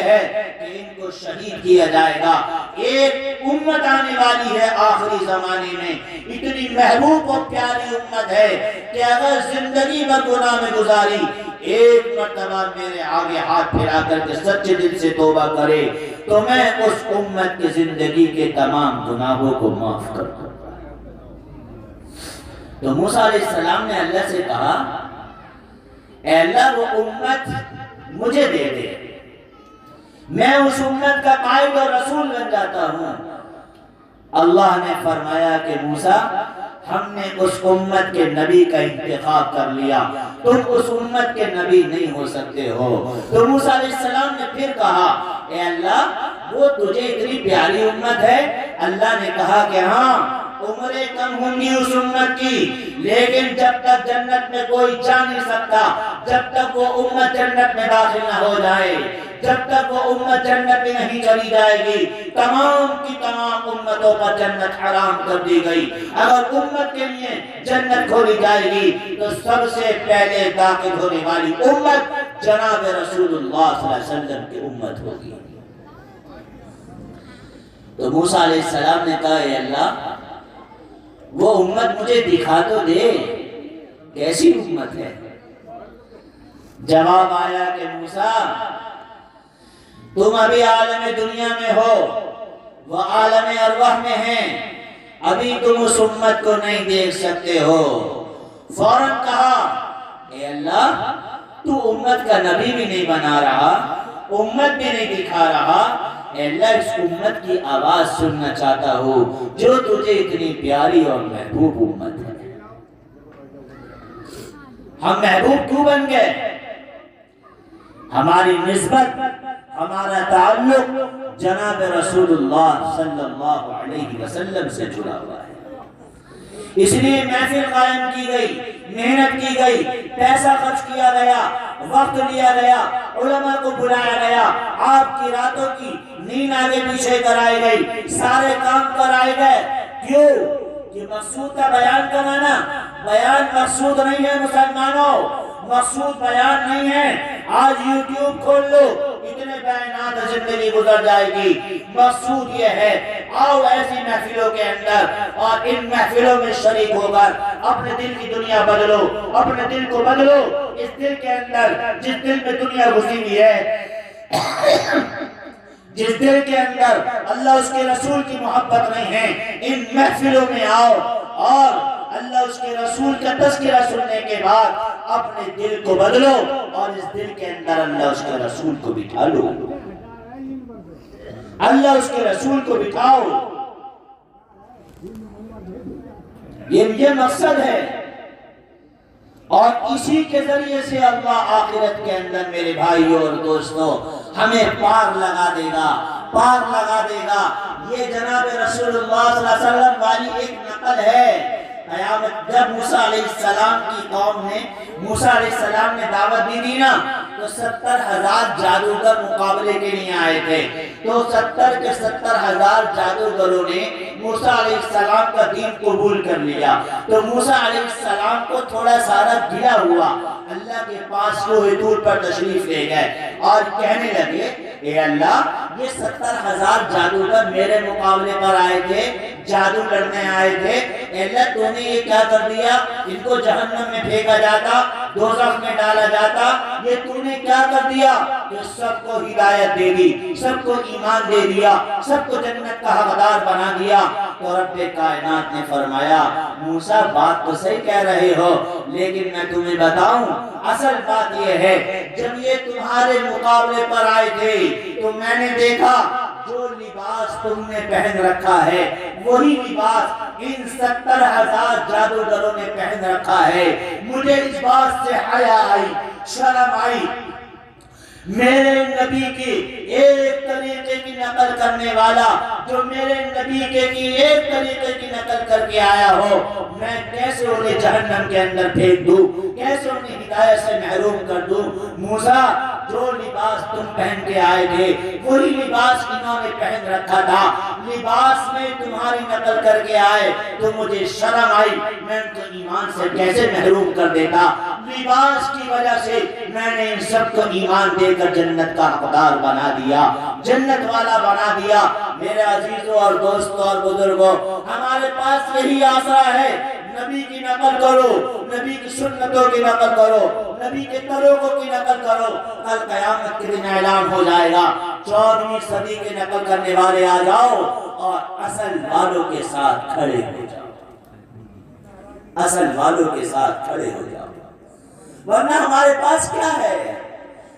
ہے کہ ان کو شہید کیا جائے گا۔ ایک امت آنے والی ہے آخری زمانے میں، اتنی محبوب اور پیاری امت ہے کہ اگر زندگی بھر گناہ میں گزاری، ایک مرتبہ میرے آگے ہاتھ پھیلا کر کے سچے دل سے توبہ کرے تو میں اس امت کی زندگی کے تمام گناہوں کو معاف کر دوں۔ تو موسیٰ علیہ السلام نے اللہ سے کہا، اے اللہ وہ امت مجھے دے دے، میں اس امت کا قائد اور رسول بن جاتا ہوں۔ اللہ نے فرمایا کہ موسیٰ ہم نے اس امت کے نبی کا انتخاب کر لیا، تم اس امت کے نبی نہیں ہو سکتے ہو۔ تو موسیٰ علیہ السلام نے پھر کہا، اے اللہ وہ تجھے اتنی پیاری امت ہے؟ اللہ نے کہا کہ ہاں، عمریں کم ہوں گی اس امت کی، لیکن جب تک جنت میں کوئی جا نہیں سکتا، جب تک وہ امت جنت میں داخل نہ ہو جائے، جب تک وہ امت جنت میں نہیں چلی جائے گی، تمام کی تمام امتوں پر جنت حرام کر دی گئی۔ اگر امت کے لیے جنت کھولی جائے گی تو سب سے پہلے داخل ہونے والی امت جناب رسول اللہ صلی اللہ علیہ وسلم کی امت ہوگی۔ تو موسیٰ علیہ السلام نے کہا، اے اللہ وہ امت مجھے دکھا تو دے، کیسی امت ہے؟ جواب آیا کہ موسیٰ تم ابھی عالم دنیا میں ہو، وہ عالم ارواح میں ہیں، ابھی تم اس امت کو نہیں دیکھ سکتے ہو۔ فوراً کہا، اے اللہ تو امت کا نبی بھی نہیں بنا رہا، امت بھی نہیں دکھا رہا، اے اللہ اس امت کی آواز سننا چاہتا ہوں جو تجھے اتنی پیاری اور محبوب امت ہے۔ ہم محبوب کیوں بن گئے؟ ہماری نسبت، ہمارا تعلق جناب رسول اللہ صلی اللہ علیہ وسلم سے جڑا ہوا ہے، اس لیے محفل قائم کی گئی، محنت کی گئی، پیسہ خرچ کیا گیا، وقت لیا گیا، علماء کو بلایا گیا، آپ کی راتوں کی نیند آگے پیچھے کرائی گئی، سارے کام کرائے گئے۔ کیوں؟ کہ مقصود کا بیان کرانا، بیان مقصود نہیں ہے مسلمانوں، مقصود بیان نہیں ہے۔ آج یوٹیوب کھول لو، اتنے بیانات زندگی گزر جائے گی۔ مقصود یہ ہے آؤ ایسی محفلوں کے اندر اور ان محفلوں میں شریک ہو کر اپنے دل کی دنیا بدلو، اپنے دل کو بدلو۔ اس دل کے اندر جس دل میں دنیا گھسی ہوئی ہے، جس دل کے اندر اللہ اس کے رسول کی محبت نہیں ہے، ان محفلوں میں آؤ اور اللہ اس کے رسول کا تذکرہ سننے کے بعد اپنے دل کو بدلو اور اس دل کے اندر اللہ اس کے رسول کو بٹھا لو، اللہ اس کے رسول کو بٹھاؤ۔ یہ مقصد ہے، اور اسی کے ذریعے سے اللہ آخرت کے اندر میرے بھائیوں اور دوستوں ہمیں پار لگا دے گا، پار لگا دے گا۔ یہ جناب رسول اللہ صلی اللہ علیہ وسلم والی ایک نقل ہے۔ قیامت جب موسیٰ علیہ السلام کی قوم نے، موسیٰ علیہ السلام نے دعوت دی نا، تو 70,000 جادوگر مقابلے کے لیے آئے تھے۔ تو 70 کے 70,000 جادوگروں نے موسیٰ علیہ السلام کا دین قبول کر لیا۔ تو موسیٰ علیہ السلام کو تھوڑا سارا گلا ہوا، اللہ کے پاس کوہ طور پر تشریف لے گئے اور کہنے لگے، اے اللہ یہ 70,000 جادوگر میرے مقابلے پر آئے تھے، جادو لڑنے آئے تھے، اے اللہ تو نے یہ کیا کر دیا؟ ان کو جہنم میں پھینکا جاتا، دوزخ میں ڈالا جاتا، یہ تو نے کیا کر دیا؟ کہ سب کو ہدایت دے دی، سب کو ایمان دے دیا، سب کو جنت کا حقدار بنا دیا۔ تو رب کائنات نے فرمایا، موسیٰ بات تو صحیح کہہ رہے ہو، لیکن میں تمہیں بتاؤں اصل بات یہ ہے، جب یہ تمہارے مقابلے پر آئے تھے تو میں نے دیکھا جو لباس تم نے پہن رکھا ہے وہی لباس ان 70,000 جادوگروں نے پہن رکھا ہے۔ مجھے اس بات سے حیا آئی، شرم آئی، میرے نبی کی ایک طریقے کی نقل کرنے والا جو میرے نبی کی ایک طریقے کی نقل کر کے آیا ہو، میں کیسے انہیں جہنم کے اندر پھینک دوں، کیسے انہیں ہدایت سے محروم کر دوں؟ موسیٰ جو لباس تم پہن کے آئے تھے وہی لباس انہوں نے پہن رکھا تھا، لباس میں تمہاری نقل کر کے آئے تو مجھے شرم آئی، میں ان کو ایمان سے کیسے محروم کر دیتا، لباس کی وجہ سے میں نے ان سب کو ایمان دے کر جنت کا حقدار بنا دیا، جنت والا بنا دیا۔ میرے عزیزوں اور دوستوں اور بزرگوں، ہمارے پاس یہی آسرا ہے، نبی کی نقل کرو، نبی کی سنتوں کی نقل کرو، نبی کے طریقوں کی نقل کرو، کل قیامت کے دن اعلان ہو جائے گا 14ویں صدی کے نقل کرنے والے آ جاؤ اور اصل والوں کے ساتھ کھڑے ہو جاؤ، اصل والوں کے ساتھ کھڑے ہو جاؤ، ورنہ ہمارے پاس کیا ہے؟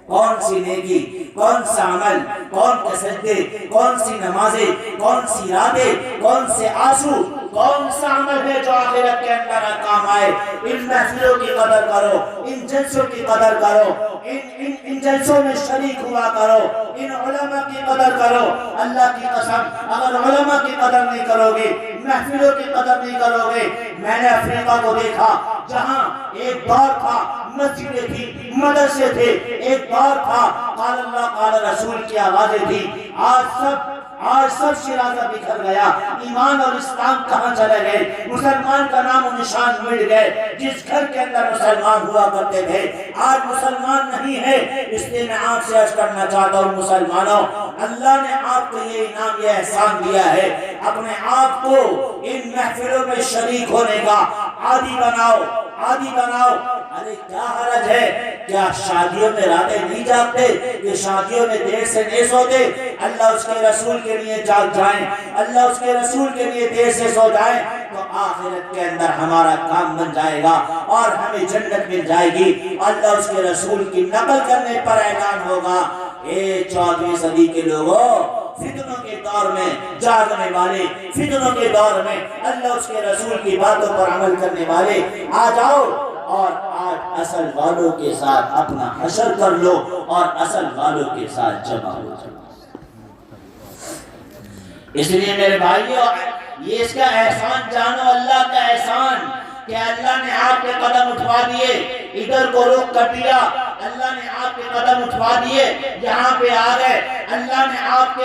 کون سی نیکی، کون سا عمل، کون کے سجدے، کون سی نمازیں، کون سی راتیں، کون سے آنسو، کون سا عمل ہے جو آخرت کے اندر کام آئے؟ ان محفلوں کی قدر کرو، ان جلسوں کی قدر کرو، ان جلسوں میں شریک ہوا کرو، ان علماء کی قدر کرو۔ اللہ کی قسم اگر علماء کی قدر نہیں کرو گے، محفلوں کی قدر نہیں کرو گے، میں نے افریقہ کو دیکھا جہاں ایک دور تھا مسجدیں تھی، مدرسے تھے، ایک دور تھا قال اللہ قال رسول کی آوازیں تھی، آج سب شرازہ بکھر گیا، ایمان اور اسلام کہاں چلے گئے، مسلمان کا نام و نشان مٹ گئے، جس گھر کے اندر مسلمان ہوا کرتے تھے آج مسلمان نہیں ہے۔ اس لیے میں آپ سے عرض کرنا چاہتا ہوں مسلمانوں، اللہ نے آپ کو یہ انعام، یہ احسان دیا ہے، اپنے آپ کو ان محفلوں میں شریک ہونے کا عادی بناؤ، عادی بناؤ۔ ارے کیا حرج ہے، کیا شادیوں میں راتیں نہیں جاگتے، کہ شادیوں میں دیر سے نہیں سوتے؟ اللہ اس کے رسول کے لیے جاگ جائیں، اللہ اس کے رسول کے لیے دیر سے سو جائیں تو آخرت کے اندر ہمارا کام بن جائے گا اور ہمیں جنت مل جائے گی۔ اللہ اس کے رسول کی نقل کرنے پر اعلان ہوگا، اے 14ویں صدی کے لوگوں، فتنوں کے دور میں جاگنے والے، فتنوں کے دور میں اللہ اس کے رسول کی باتوں پر عمل کرنے والے آ جاؤ اور آج اصل والوں کے ساتھ اپنا حشر کر لو اور اصل والوں کے ساتھ جمع ہو جاؤ۔ اس لیے میرے بھائیوں، یہ اس کا احسان جانو، اللہ کا احسان کہ اللہ نے آپ کے قدم اٹھوا دیے، ادھر کو روک کر دیا، اللہ نے آپ کے قدم اٹھوا دیے، یہاں پہ آ گئے، اللہ نے آپ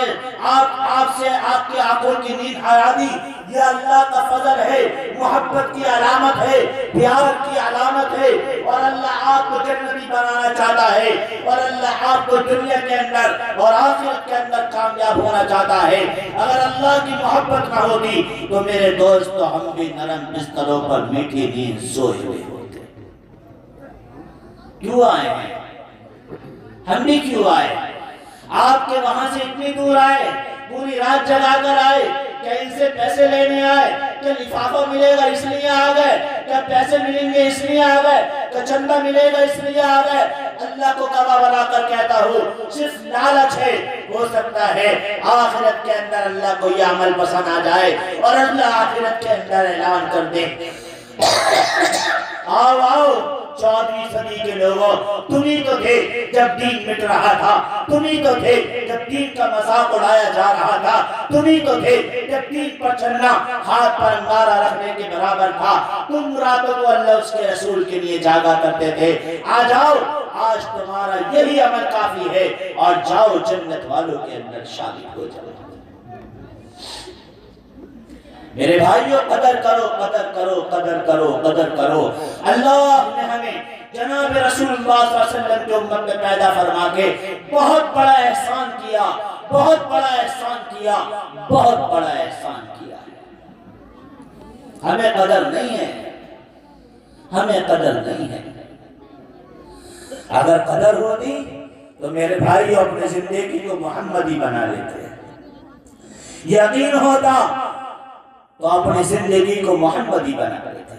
کی آنکھوں کی نیند ہرا دی۔ یہ اللہ کا فضل ہے، محبت کی علامت ہے، پیار کی علامت ہے، اور اللہ آپ کو جنتی بنانا چاہتا ہے، اور اللہ آپ کو دنیا کے اندر اور آخرت کے اندر کامیاب ہونا چاہتا ہے۔ اگر اللہ کی محبت نہ ہوتی تو میرے دوست ہم بھی نرم بستروں پر میٹھی نیند سوئے ہوئے ہوتے۔ کیوں آئے ہیں؟ ہم بھی کیوں آئے؟ آپ کے وہاں سے اتنی دور آئے، پوری رات جگا کر آئے، کیا ان سے پیسے لینے آئے، کیا لفافہ ملے گا اس لیے آ گئے، کیا پیسے ملیں گے اس لیے آ گئے، کیا چندہ ملے گا اس لیے آ گئے؟ اللہ کو گواہ بنا کر کہتا ہوں صرف لالچ ہے، ہو سکتا ہے آخرت کے اندر اللہ کو یہ عمل پسند آ جائے اور اللہ آخرت کے اندر اعلان کر دے، آؤ آؤ 14ویں صدی کے لوگوں، تمہیں تو تھے جب دین مٹ رہا تھا، تمہیں تو تھے جب دین کا مذاق اڑایا جا رہا تھا، تمہیں تو تھے جب دین پر چلنا ہاتھ پر انگارہ رکھنے کے برابر تھا، تم راتوں کو اللہ اس کے رسول کے لیے جاگا کرتے تھے۔ آ جاؤ، آج تمہارا یہی عمل کافی ہے، اور جاؤ جنت والوں کے اندر شامل ہو جاؤ۔ میرے بھائیوں، قدر کرو، قدر کرو، قدر کرو، قدر کرو۔ اللہ نے ہمیں جناب رسول اللہ صلی اللہ علیہ وسلم کی امت میں پیدا فرما کے بہت بڑا احسان کیا، بہت بڑا احسان کیا، بہت بڑا احسان کیا۔ ہمیں قدر نہیں ہے، ہمیں قدر نہیں ہے۔ اگر قدر ہوتی تو میرے بھائیوں اپنے زندگی کو محمدی بنا لیتے، یقین ہوتا تو اپنی زندگی کو محمدی بنا لیتے۔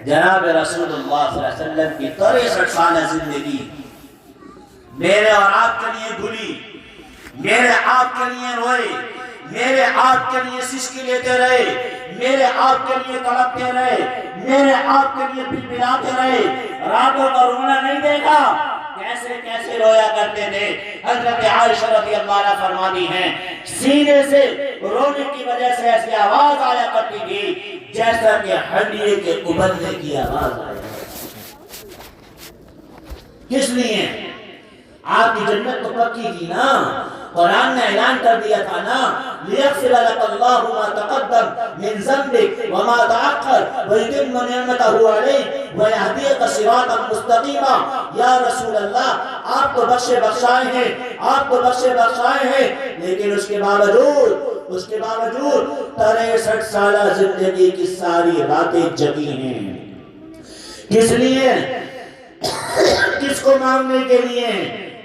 جناب رسول اللہ صلی اللہ علیہ وسلم کی 63 سالہ زندگی میرے اور آپ کے لیے بھولی، میرے آپ کے لیے روئے، میرے آپ کے لیے سسکی لیتے رہے، میرے آپ کے لیے تڑپتے رہے، میرے آپ کے لیے بلبلاتے رہے، راتوں کا رونا نہیں دیکھا، کیسے کیسے رویا کرتے تھے۔ حضرت عائشہ رضی اللہ عنہا فرماتی ہیں سینے سے رونے کی وجہ سے ایسی آواز آیا کرتی تھی جیسا کہ ہنڈیے کے ابلنے کی آواز آیا۔ کس لیے؟ آپ کی جنت تو پکی تھی نا، قرآن نے اعلان کر دیا تھا نا، لِيَغْفِرَ لَكَ اللَّهُ مَا تَقَدَّمَ مِنْ ذَنبِكَ وَمَا تَأَخَّرَ وَيُتِمَّ نِعْمَتَهُ عَلَيْكَ وَيَهْدِيَكَ صِرَاطًا مُسْتَقِيمًا۔ یا رسول اللہ آپ تو بخشے بخشائے ہیں، آپ تو بخشے بخشائے ہیں، لیکن اس کے باوجود 63 سالہ زندگی کی ساری راتیں جگی ہیں۔ کس لیے؟ کس کو مانگنے کے لیے؟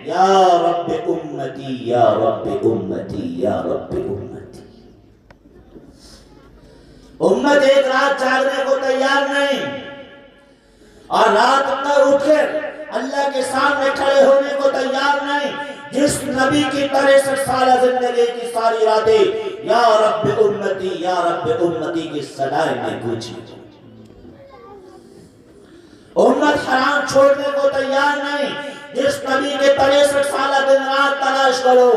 یا رب امتی یا رب امتی یا رب امتی۔ امت ایک رات جاگنے کو تیار نہیں، اور رات کا اٹھ کر اللہ کے سامنے کھڑے ہونے کو تیار نہیں، جس نبی کی 63 سالہ زندگی کی ساری راتیں یا رب امتی کی صدائیں میں گونجی۔ امت حرام چھوڑنے کو تیار نہیں، جس نبی کے 63 سالہ دن رات تلاش کرو،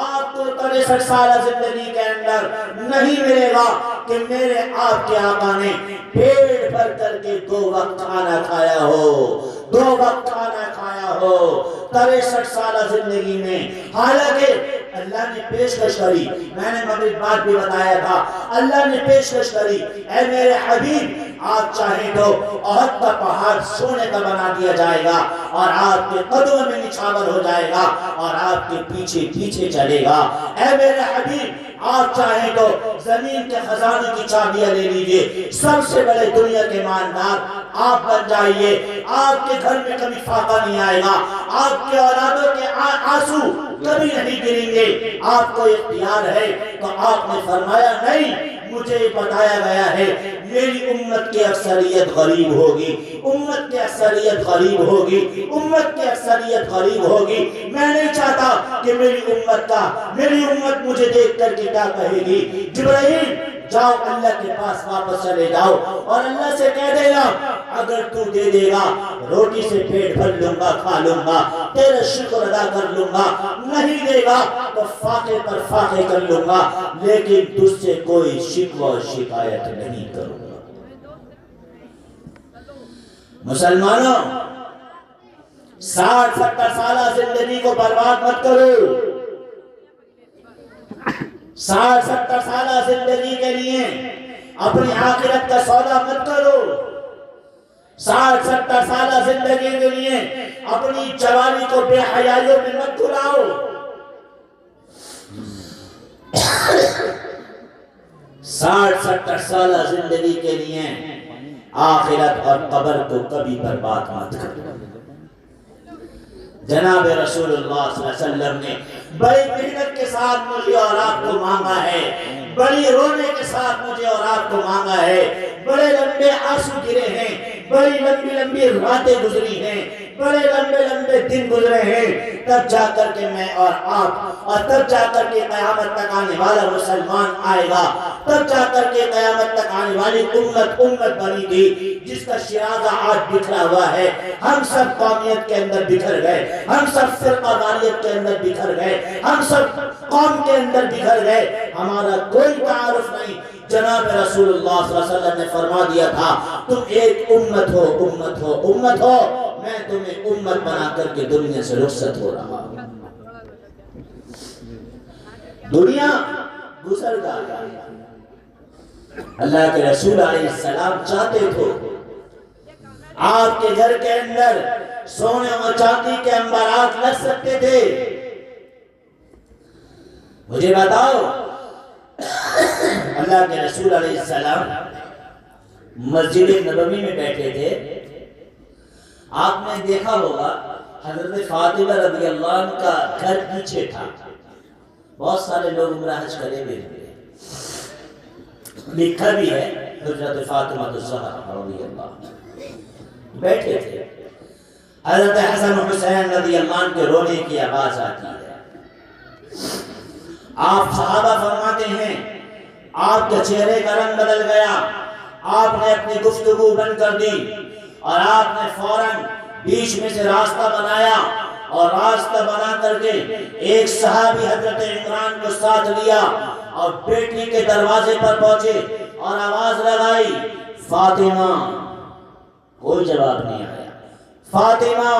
آپ کو 63 سالہ زندگی کے اندر نہیں ملے گا کہ میرے آپ کے آقا نے پیٹ بھر کر کے 2 وقت کھانا کھایا ہو، 2 وقت کھانا کھایا ہو 63 سالہ زندگی میں۔ حالانکہ اللہ نے پیشکش کری، میں نے مغرب بعد بھی بتایا تھا، اللہ نے پیشکش کری، اے میرے حبیب آپ چاہیں تو احد کا پہاڑ سونے کا بنا دیا جائے گا، اور آپ کے قدموں میں نچھاور ہو جائے گا، اور آپ کے پیچھے پیچھے چلے گا۔ اے میرے حبیب آپ چاہیں تو زمین کے خزانے کی چابیاں لے لیجئے، سب سے بڑے دنیا کے مالدار آپ بن جائیے، آپ کے گھر میں کبھی فاقہ نہیں آئے گا، آپ کے اولادوں کے آنسو کبھی نہیں گریں گے۔ آپ کو اختیار ہے تو آپ نے فرمایا نہیں، مجھے بتایا گیا ہے میری امت کی اکثریت غریب ہوگی، امت کی اکثریت غریب ہوگی، امت کی اکثریت غریب ہوگی۔ میں نہیں چاہتا کہ میری امت مجھے دیکھ کر کے کیا کہے گی۔ جبرائیل جاؤ اللہ کے پاس واپس چلے جاؤ، اور اللہ سے کہہ دینا اگر تو دے دے گا روٹی سے پیٹ بھر لوں گا، کھا لوں گا، تیرا شکر ادا کر لوں گا، نہیں دے گا تو فاقے پر فاقے کر لوں گا، لیکن تجھ سے کوئی شکوہ و شکایت نہیں کروں گا۔ مسلمانوں 60-70 سالہ زندگی کو برباد مت کرو، 60-70 سالہ زندگی کے لیے اپنی آخرت کا سودا مت کرو، 60-70 سالہ زندگی کے لیے اپنی جوانی کو بے حیائیوں میں مت گھلاؤ۔ 60-70 سالہ زندگی کے لیے آخرت اور قبر کو کبھی برباد مت کرو۔ جناب رسول اللہ صلی اللہ علیہ وسلم نے بڑی محنت کے ساتھ مجھے اور آپ کو مانگا ہے، بڑی رونے کے ساتھ مجھے اور آپ کو مانگا ہے، بڑے لمبے آنسو گرے ہیں، بڑی لمبی لمبی راتیں گزری ہیں، بڑے لمبے لمبے دن گزرے ہیں، تب جا کر کے میں اور آپ، اور تب جا کر کے قیامت تک آنے والا مسلمان آئے گا، تب جا کر کے قیامت تک آنے والی امت بنی تھی جس کا شرازہ آج بکھرا ہوا ہے۔ ہم سب قومیت کے اندر بکھر گئے، ہم سب فرقہ واریت کے اندر بکھر گئے، ہم سب قوم کے اندر بکھر گئے، ہمارا کوئی تعارف نہیں۔ جناب رسول اللہ صلی اللہ علیہ وسلم نے فرما دیا تھا تم ایک امت ہو، امت ہو، امت ہو، میں تمہیں امت بنا کر کے دنیا سے رخصت ہو رہا ہوں۔ دنیا گزر گئی، اللہ کے رسول علیہ السلام چاہتے تھے آپ کے گھر کے اندر سونے اور چاندی کے انبارات لگ سکتے تھے۔ مجھے بتاؤ اللہ کے رسول علیہ السلام مسجد نبوی میں بیٹھے تھے، آپ نے دیکھا ہوگا حضرت فاطمہ رضی اللہ عنہ کا گھر پیچھے تھا، بہت سارے لوگ عمرہ حج کرے ہوئے لکھا بھی ہے حضرت فاطمہ الزہرا رضی اللہ عنہ بیٹھے تھے، حضرت حسن و حسین رضی اللہ عنہ کے رونے کی آواز آتی ہے۔ آپ صحابہ فرماتے ہیں آپ کے چہرے کا رنگ بدل گیا، آپ نے اپنی گفتگو بند کر دی اور آپ نے فوراً بیچ میں سے راستہ بنایا، اور راستہ بنا کر کے ایک صحابی حضرت عمران کو ساتھ لیا اور بیٹی کے دروازے پر پہنچے اور آواز لگائی فاطمہ، کوئی جواب نہیں آیا، فاطمہ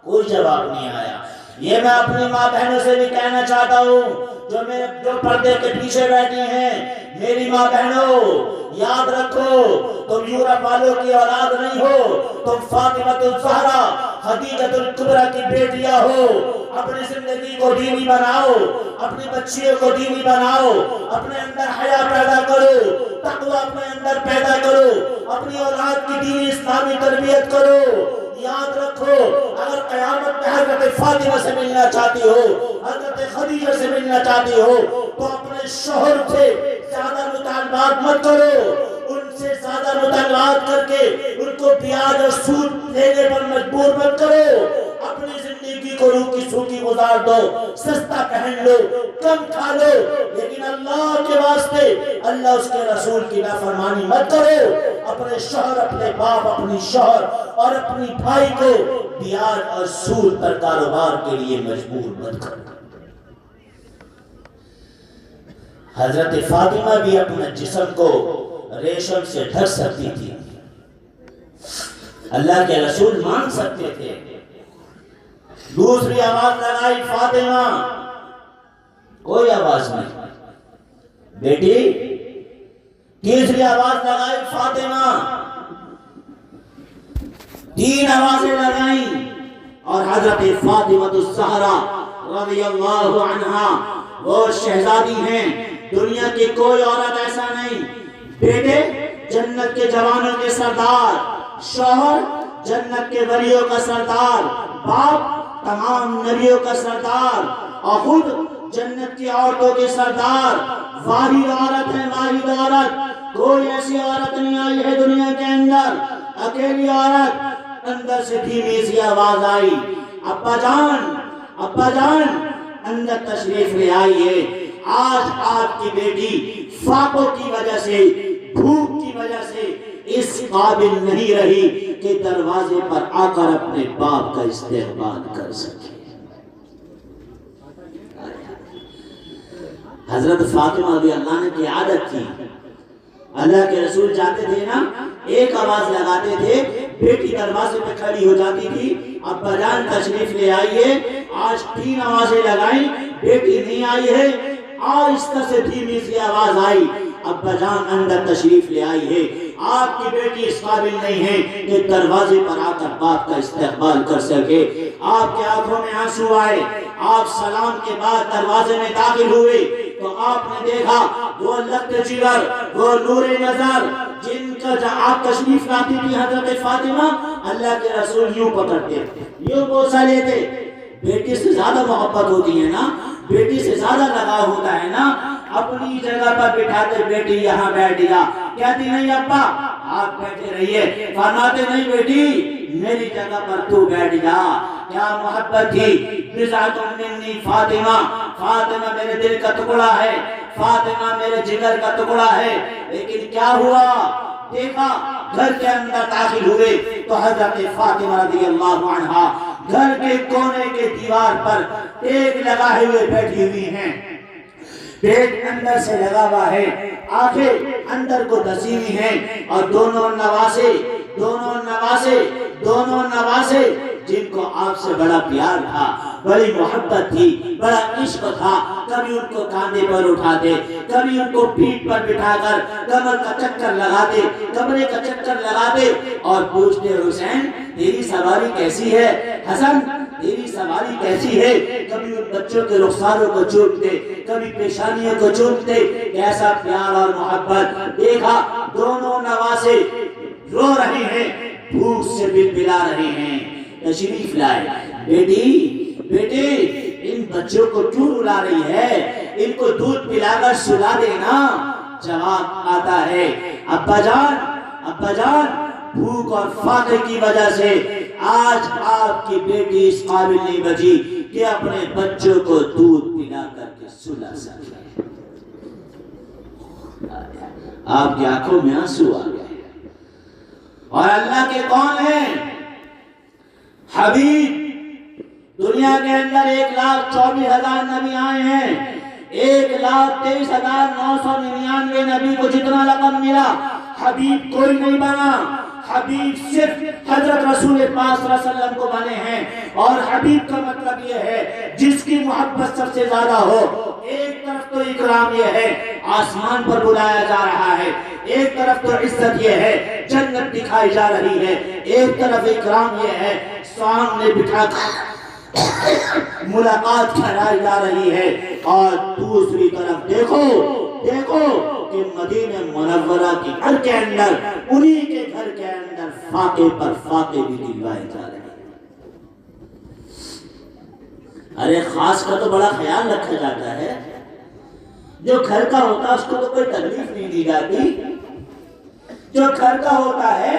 کوئی جواب نہیں آیا۔ یہ میں اپنی ماں بہنوں سے بھی کہنا چاہتا ہوں جو پردے کے پیچھے بیٹھی ہیں، میری ماں بہنوں یاد رکھو، تم یورپ والوں کی اولاد نہیں ہو، تم فاطمہ الزہرا خدیجہ الکبریٰ کی بیٹیاں ہو۔ اپنی زندگی کو دینی بناؤ، اپنی بچیوں کو دینی بناؤ، اپنے اندر حیا پیدا کرو، تقوی اپنے اندر پیدا کرو، اپنی اولاد کی دینی اسلامی تربیت کرو۔ یاد رکھو، اگر قیامت میں حضرت فاطمہ سے ملنا چاہتی ہو، حضرت خدیجہ سے ملنا چاہتی ہو، تو اپنے شوہر سے زیادہ مطالبات مت کرو، ان سے زیادہ مطالبات کر کے ان کو بیاج اور سود لینے پر مجبور مت کرو۔ اپنی زندگی کو روکی سوکی گزار دو، سستا پہن لو، کم کھا لو، لیکن اللہ کے واسطے اللہ اس کے رسول کی نافرمانی مت کرو۔ اپنے شوہر، اپنے باپ، اپنی شوہر اور اپنی بھائی کو بیاج اور سود پر کاروبار کے لیے مجبور مت کرو۔ حضرت فاطمہ بھی اپنے جسم کو ریشم سے ڈھک سکتی تھی، اللہ کے رسول مانگ سکتے تھے۔ دوسری آواز لگائی فاطمہ، کوئی آواز نہیں بیٹی۔ تیسری آواز لگائی فاطمہ، تین آوازیں لگائیں، اور حضرت فاطمہ الزہرا رضی اللہ عنہا وہ شہزادی ہیں، دنیا کی کوئی عورت ایسا نہیں۔ بیٹے جنت کے جوانوں کے سردار، شوہر جنت کے ولیوں کا سردار، باپ تمام نبیوں کا سردار، اور خود جنت کی عورتوں کے سردار۔ واحد عورت ہے، واحد عورت، کوئی ایسی عورت نہیں آئی ہے دنیا کے اندر، اکیلی عورت۔ اندر سے دھیمی سی آواز آئی، ابا جان، ابا جان اندر تشریف لے آئیے، آج آپ کی بیٹی فاقوں کی وجہ سے، بھوک کی وجہ سے اس قابل نہیں رہی کہ دروازے پر آ کر اپنے باپ کا استقبال کر سکے۔ حضرت فاطمہ رضی اللہ عنہ کی عادت تھی، اللہ کے رسول جاتے تھے نا، ایک آواز لگاتے تھے، بیٹی دروازے پہ کھڑی ہو جاتی تھی، ابا جان تشریف لے آئیے۔ آج تین آوازیں لگائیں، بیٹی نہیں آئی ہے، آہستہ سے دھیمی سی آواز آئی، ابا جان اندر تشریف لے آئی ہے، آپ کی بیٹی اس قابل نہیں ہے کہ دروازے پر آ کر باپ کا استقبال کر سکے۔ آپ کے آنکھوں میں آنسو آئے، آپ سلام کے بعد دروازے میں داخل ہوئے تو آپ نے دیکھا وہ لگتے جگر، وہ نور نظر جن کا آپ تشریف لاتی تھی حضرت فاطمہ، اللہ کے رسول یوں پکڑتے، یوں بوسہ لیتے۔ بیٹی سے زیادہ محبت ہوتی ہے نا، بیٹی سے زیادہ لگاؤ ہوتا ہے نا، اپنی جگہ پر بٹھاتے، بیٹی یہاں بیٹھ جا، کہتی نہیں ابا آپ بیٹھے رہیے، فرماتے نہیں بیٹی میری جگہ پر تو بیٹھ جا۔ کیا محبت تھی، بضعۃ منی فاطمہ، فاطمہ میرے دل کا ٹکڑا ہے، فاطمہ میرے جگر کا ٹکڑا ہے۔ لیکن کیا ہوا، دیکھا گھر کے اندر داخل ہوئے تو حضرت فاطمہ رضی اللہ عنہا گھر کے کونے کے دیوار پر ٹیک لگائے ہوئے بیٹھی ہوئی ہیں، پیٹ اندر سے لگا ہوا ہے، آنکھیں اندر کو دسی ہوئی ہیں، اور دونوں نواسے جن کو آپ سے بڑا پیار تھا، بڑی محبت تھی، بڑا عشق تھا، کبھی ان کو کاندھے پر اٹھاتے، کبھی ان کو پیٹھ پر بٹھا کر کمر کا چکر لگاتے، کمرے کا چکر لگاتے اور پوچھتے حسین تیری سواری کیسی ہے، حسن تیری سواری کیسی ہے۔ کبھی ان بچوں کے رخساروں کو چومتے، کبھی پیشانیوں کو چومتے، کیسا پیار اور محبت۔ دیکھا دونوں نواسے رو رہے ہیں، بھوک سے بلبلا رہے ہیں، تشریف لائے۔ بیٹی ان بچوں کو کیوں رلا رہی ہے، ان کو دودھ پلا کر سلا دینا۔ جواب آتا ہے ابا جان بھوک اور فاقے کی وجہ سے آج آپ کی بیٹی اس قابل نہیں بچی کہ اپنے بچوں کو دودھ پلا کر کے سلا سکے۔ آپ کی آنکھوں میں آنسو آ گئے۔ اور اللہ کے کون ہیں حبیب، دنیا کے اندر 1,24,000 نبی آئے ہیں، 1,23,999 نبی کو جتنا لقب ملا حبیب کوئی نہیں بنا۔ حبیب صرف حضرت رسول پاک صلی اللہ علیہ وسلم کو بنے ہیں، اور حبیب کا مطلب یہ ہے جس کی محبت سب سے زیادہ ہو۔ ایک طرف تو اکرام یہ ہے آسمان پر بلایا جا رہا ہے، ایک طرف تو عزت یہ ہے جنت دکھائی جا رہی ہے، ایک طرف اکرام یہ ہے سامنے بٹھا کر ملاقات کرائی جا رہی ہے، اور دوسری طرف دیکھو کہ مدینہ منورہ کے گھر کے اندر، انہی کے گھر کے اندر فاقے پر فاقے بھی دلوائے جا رہے ہیں۔ ارے خاص کا تو بڑا خیال رکھا جاتا ہے، جو گھر کا ہوتا ہے اس کو تو کوئی تکلیف نہیں دی جاتی، جو گھر کا ہوتا ہے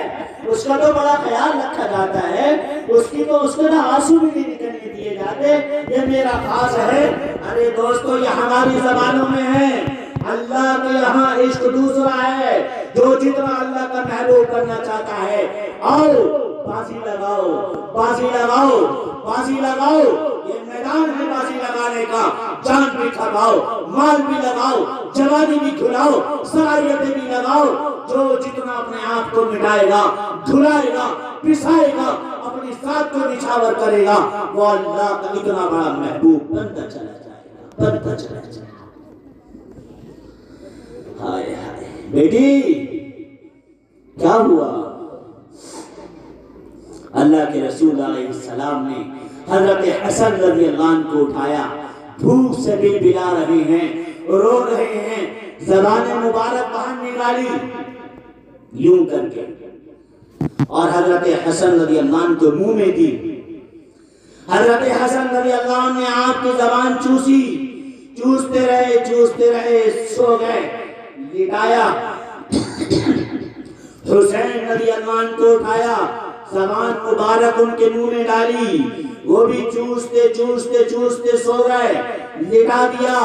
اس کا تو بڑا خیال رکھا جاتا ہے، اس کے نا آنسو بھی نہیں نکلنے دیے جاتے، یہ میرا خاص ہے۔ ارے دوستو یہ ہماری زبانوں میں ہے، اللہ کے یہاں عشق دوسرا ہے، جو جتنا اللہ کا محبوب کرنا چاہتا ہے، آؤ بازی لگاؤ، بازی لگاؤ، بازی لگاؤ، یہ میدان ہے بازی لگانے کا، جان بھی کھپاؤ، مال بھی لگاؤ، جوانی بھی کھلاؤ، صلاحیتیں بھی لگاؤ، جو جتنا اپنے آپ کو مٹائے گا، دھلائے گا، پسائے گا، اپنی ذات کو نچھاور کرے گا، وہ اللہ کا اتنا بڑا محبوب بنتا چلا جائے گا، بنتا چلا جائے گا۔ ہائے ہائے بیٹی کیا ہوا؟ اللہ کے رسول علیہ السلام نے حضرت حسن رضی اللہ عنہ کو اٹھایا، بھوک سے بلبلا رہے ہیں، رو رہے ہیں، زبان مبارک باہر نکالی یوں کر کے، اور حضرت حسن رضی اللہ عنہ کو منہ میں دی۔ حضرت حسن رضی اللہ عنہ نے آپ کی زبان چوسی، چوستے رہے، سو گئے، لٹایا۔ حسین رضی اللہ عنہ کو اٹھایا، زبان مبارک ان کے منہ میں ڈالی، وہ بھی چوستے سو گئے، لٹا دیا۔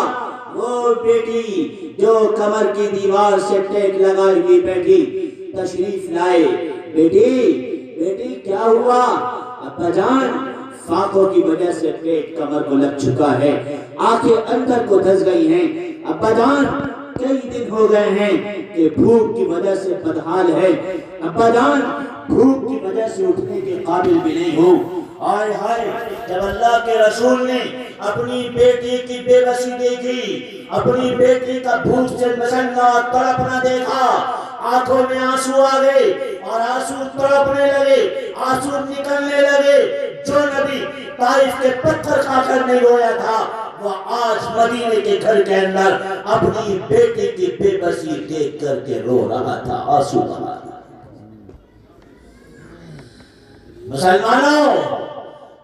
وہ بیٹی جو کمر کی دیوار سے ٹیک لگائی ہوئی بیٹھی، تشریف لائے، بیٹی کیا ہوا؟ ابا جان فاقوں کی وجہ سے پیٹ کمر کو لگ چکا ہے، آنکھیں اندر کو دھس گئی ہیں، ابا جان کئی دن ہو گئے ہیں کہ بھوک کی وجہ سے بدحال ہے، ابا جان بھوک کی وجہ سے اٹھنے کے قابل بھی نہیں ہوں۔ آئے ہائے جب اللہ کے رسول نے اپنی بیٹی کی بے بسی دیکھی، اپنی بیٹی کا بھوک سے مچلنا تڑپنا دیکھا، آنکھوں میں آنسو آ گئے اور آنسو تڑپنے لگے، آنسو نکلنے لگے۔ جو نبی طائف کے پتھر کھا کر نہیں رویا تھا، وہ آج مدینے کے گھر کے اندر اپنی بیٹی کی بے بسی دیکھ کر کے رو رہا تھا، آنسو بہا رہا۔ مسلمانوں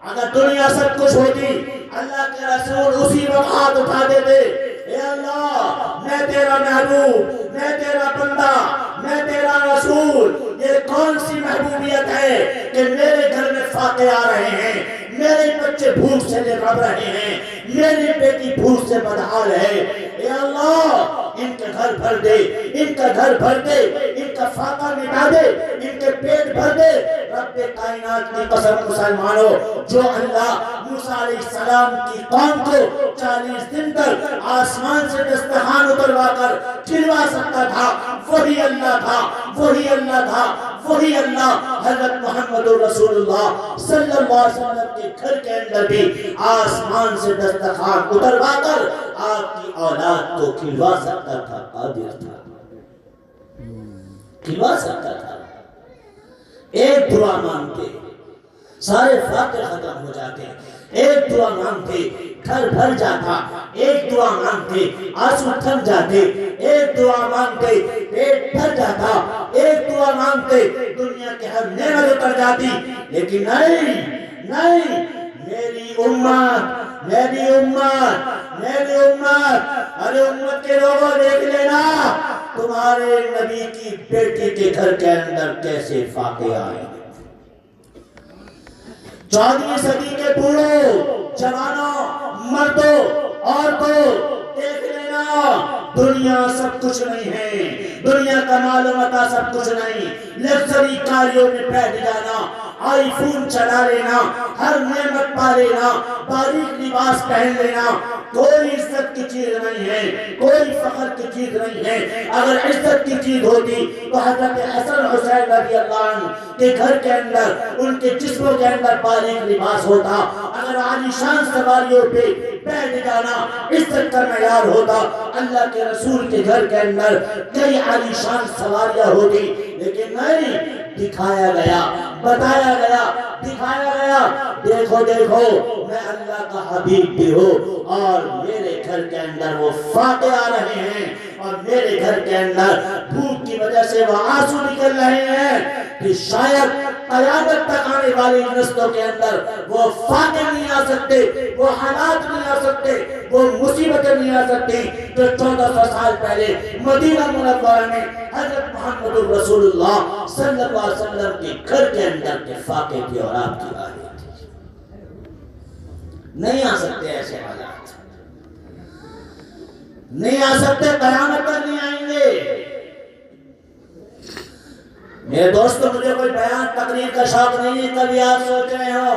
اگر دنیا سب کچھ ہوتی، اللہ کے رسول اسی وقت ہاتھ اٹھا دیتے، اے اللہ میں تیرا محبوب، میں تیرا بندہ، میں تیرا رسول، یہ کون سی محبوبیت ہے کہ میرے گھر میں فاقے آ رہے ہیں، میرے بچے بھوک سے رب رہے ہیں، میری بیٹی بھوک سے بدحال ہے، اے اللہ ان کے گھر بھر دے، ان کا گھر بھر دے، ان کا فاقہ مٹا دے، ان کے پیٹ بھر دے۔ رب کائنات کی قسم مسلمانوں، جو اللہ موسیٰ علیہ السلام کی قوم کو 40 دن تک آسمان سے دسترخوان اتروا کر کھلوا سکتا تھا، وہی اللہ تھا، وہی اللہ تھا، وہی اللہ حضرت محمد رسول اللہ صلی اللہ علیہ وسلم کے گھر کے اندر بھی آسمان سے دسترخوان اتروا کر آپ کی اولاد کو کھلوا سکتا تھا، قادر تھا، کھلوا سکتا تھا۔ ایک دعا مانگتے سارے فاقے ختم ہو جاتے، ایک دعا مانگتے گھر بھر جاتا، ایک دعا مانگتے آنسو تھم جاتے، ایک دعا مانگتے پیٹ بھر جاتا، ایک دعا مانگتے دنیا کے ہر نعمت اتر جاتی، لیکن نہیں، میری امت، ارے امت کے لوگوں دیکھ لینا تمہارے نبی کی بیٹی کے گھر کے اندر کیسے فاقے آئے۔ 14ویں صدی کے بوڑھوں، جوانوں، مردوں، عورتوں دیکھ لینا دنیا سب کچھ نہیں ہے، دنیا کا مال و متاع سب کچھ نہیں، لگژری کاریوں میں بیٹھ جانا، آئی فون چلا لینا، ہر نعمت پا لینا، باریک لباس پہن لینا، کوئی عزت کی چیز نہیں ہے، کوئی فخر کی چیز نہیں ہے۔ اگر عزت کی چیز ہوتی تو حضرت حسن حسین رضی اللہ عنہ کے گھر کے اندر، ان کے جسموں کے اندر باریک لباس ہوتا، اگر عالی شان سواریوں پہ بیٹھ جانا عزت کا معیار ہوتا، اللہ کے رسول کے گھر کے اندر کئی عالی شان سواریاں ہوتی، لیکن نہیں، دکھایا گیا، بتایا گیا، دکھایا گیا، دیکھو دیکھو میں اللہ کا حبیب بھی ہوں، اور میرے گھر کے اندر وہ فاتح آ رہے ہیں، اور میرے گھر کے اندر بھوک کی وجہ سے وہ آنسو نکل رہے ہیں کہ شاید قیامت تک آنے والی نسلوں کے اندر وہ فاتح نہیں آ سکتے، وہ حالات نہیں آ سکتے، وہ مصیبتیں نہیں آ سکتی جو 1400 سال پہلے مدینہ منورہ میں حضرت محمد رسول اللہ صلی اللہ علیہ وسلم کے گھر کے اندر کے فاتح تھی اور آپ کی آئی تھی۔ نہیں آ سکتے ایسے حالات، نہیں آ سکتے، قیامت تک نہیں آئیں گے۔ میرے دوستو، مجھے کوئی بیان تقریر کا شوق نہیں ہے، کبھی آپ سوچ رہے ہو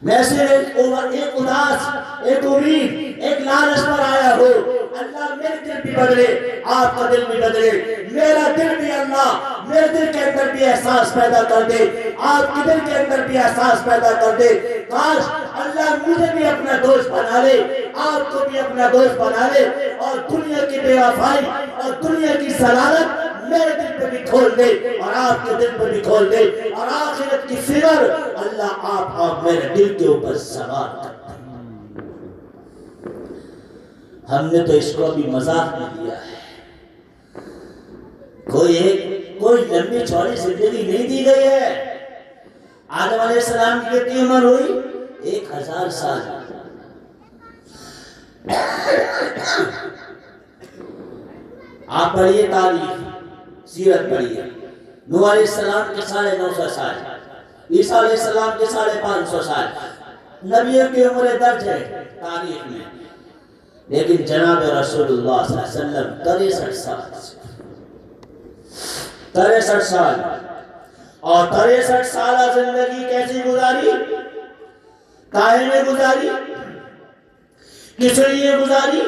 میں صرف ایک اداس، ایک امید، ایک لالچ پر آیا ہو، اللہ میرے دل بھی بدلے، آپ کا دل بھی بدلے، میرا دل بھی اللہ میرے دل کے اندر بھی احساس پیدا کر دے، آپ کے دل کے اندر بھی احساس پیدا کر دے، کاش اللہ مجھے بھی اپنا دوست بنا لے، آپ کو بھی اپنا دوست بنا لے، اور دنیا کی بے وفائی اور دنیا کی ضلالت میرے دل پہ بھی کھول دے اور آپ کے دل پہ بھی کھول دے، اور آخرت کی فکر اللہ آپ میرے دل کے اوپر سوار کرتا ہے۔ ہم نے تو اس کو بھی مذاق میں لیا ہے، کوئی لمبی چوڑی زندگی نہیں دی گئی ہے۔ آدم علیہ السلام کی کتنی عمر ہوئی؟ 1000 سال۔ آپ پڑھیے تاریخ، سیرت پڑھیے، نوح علیہ السلام کے 950 سال، عیسیٰ علیہ السلام کے 550 سال، نبیوں کی عمر درج ہے تاریخ میں، لیکن جناب رسول اللہ صلی اللہ علیہ وسلم 63 سال، اور 63 سالہ زندگی کیسی گزاری؟ کاہے میں گزاری؟ کس لیے گزاری؟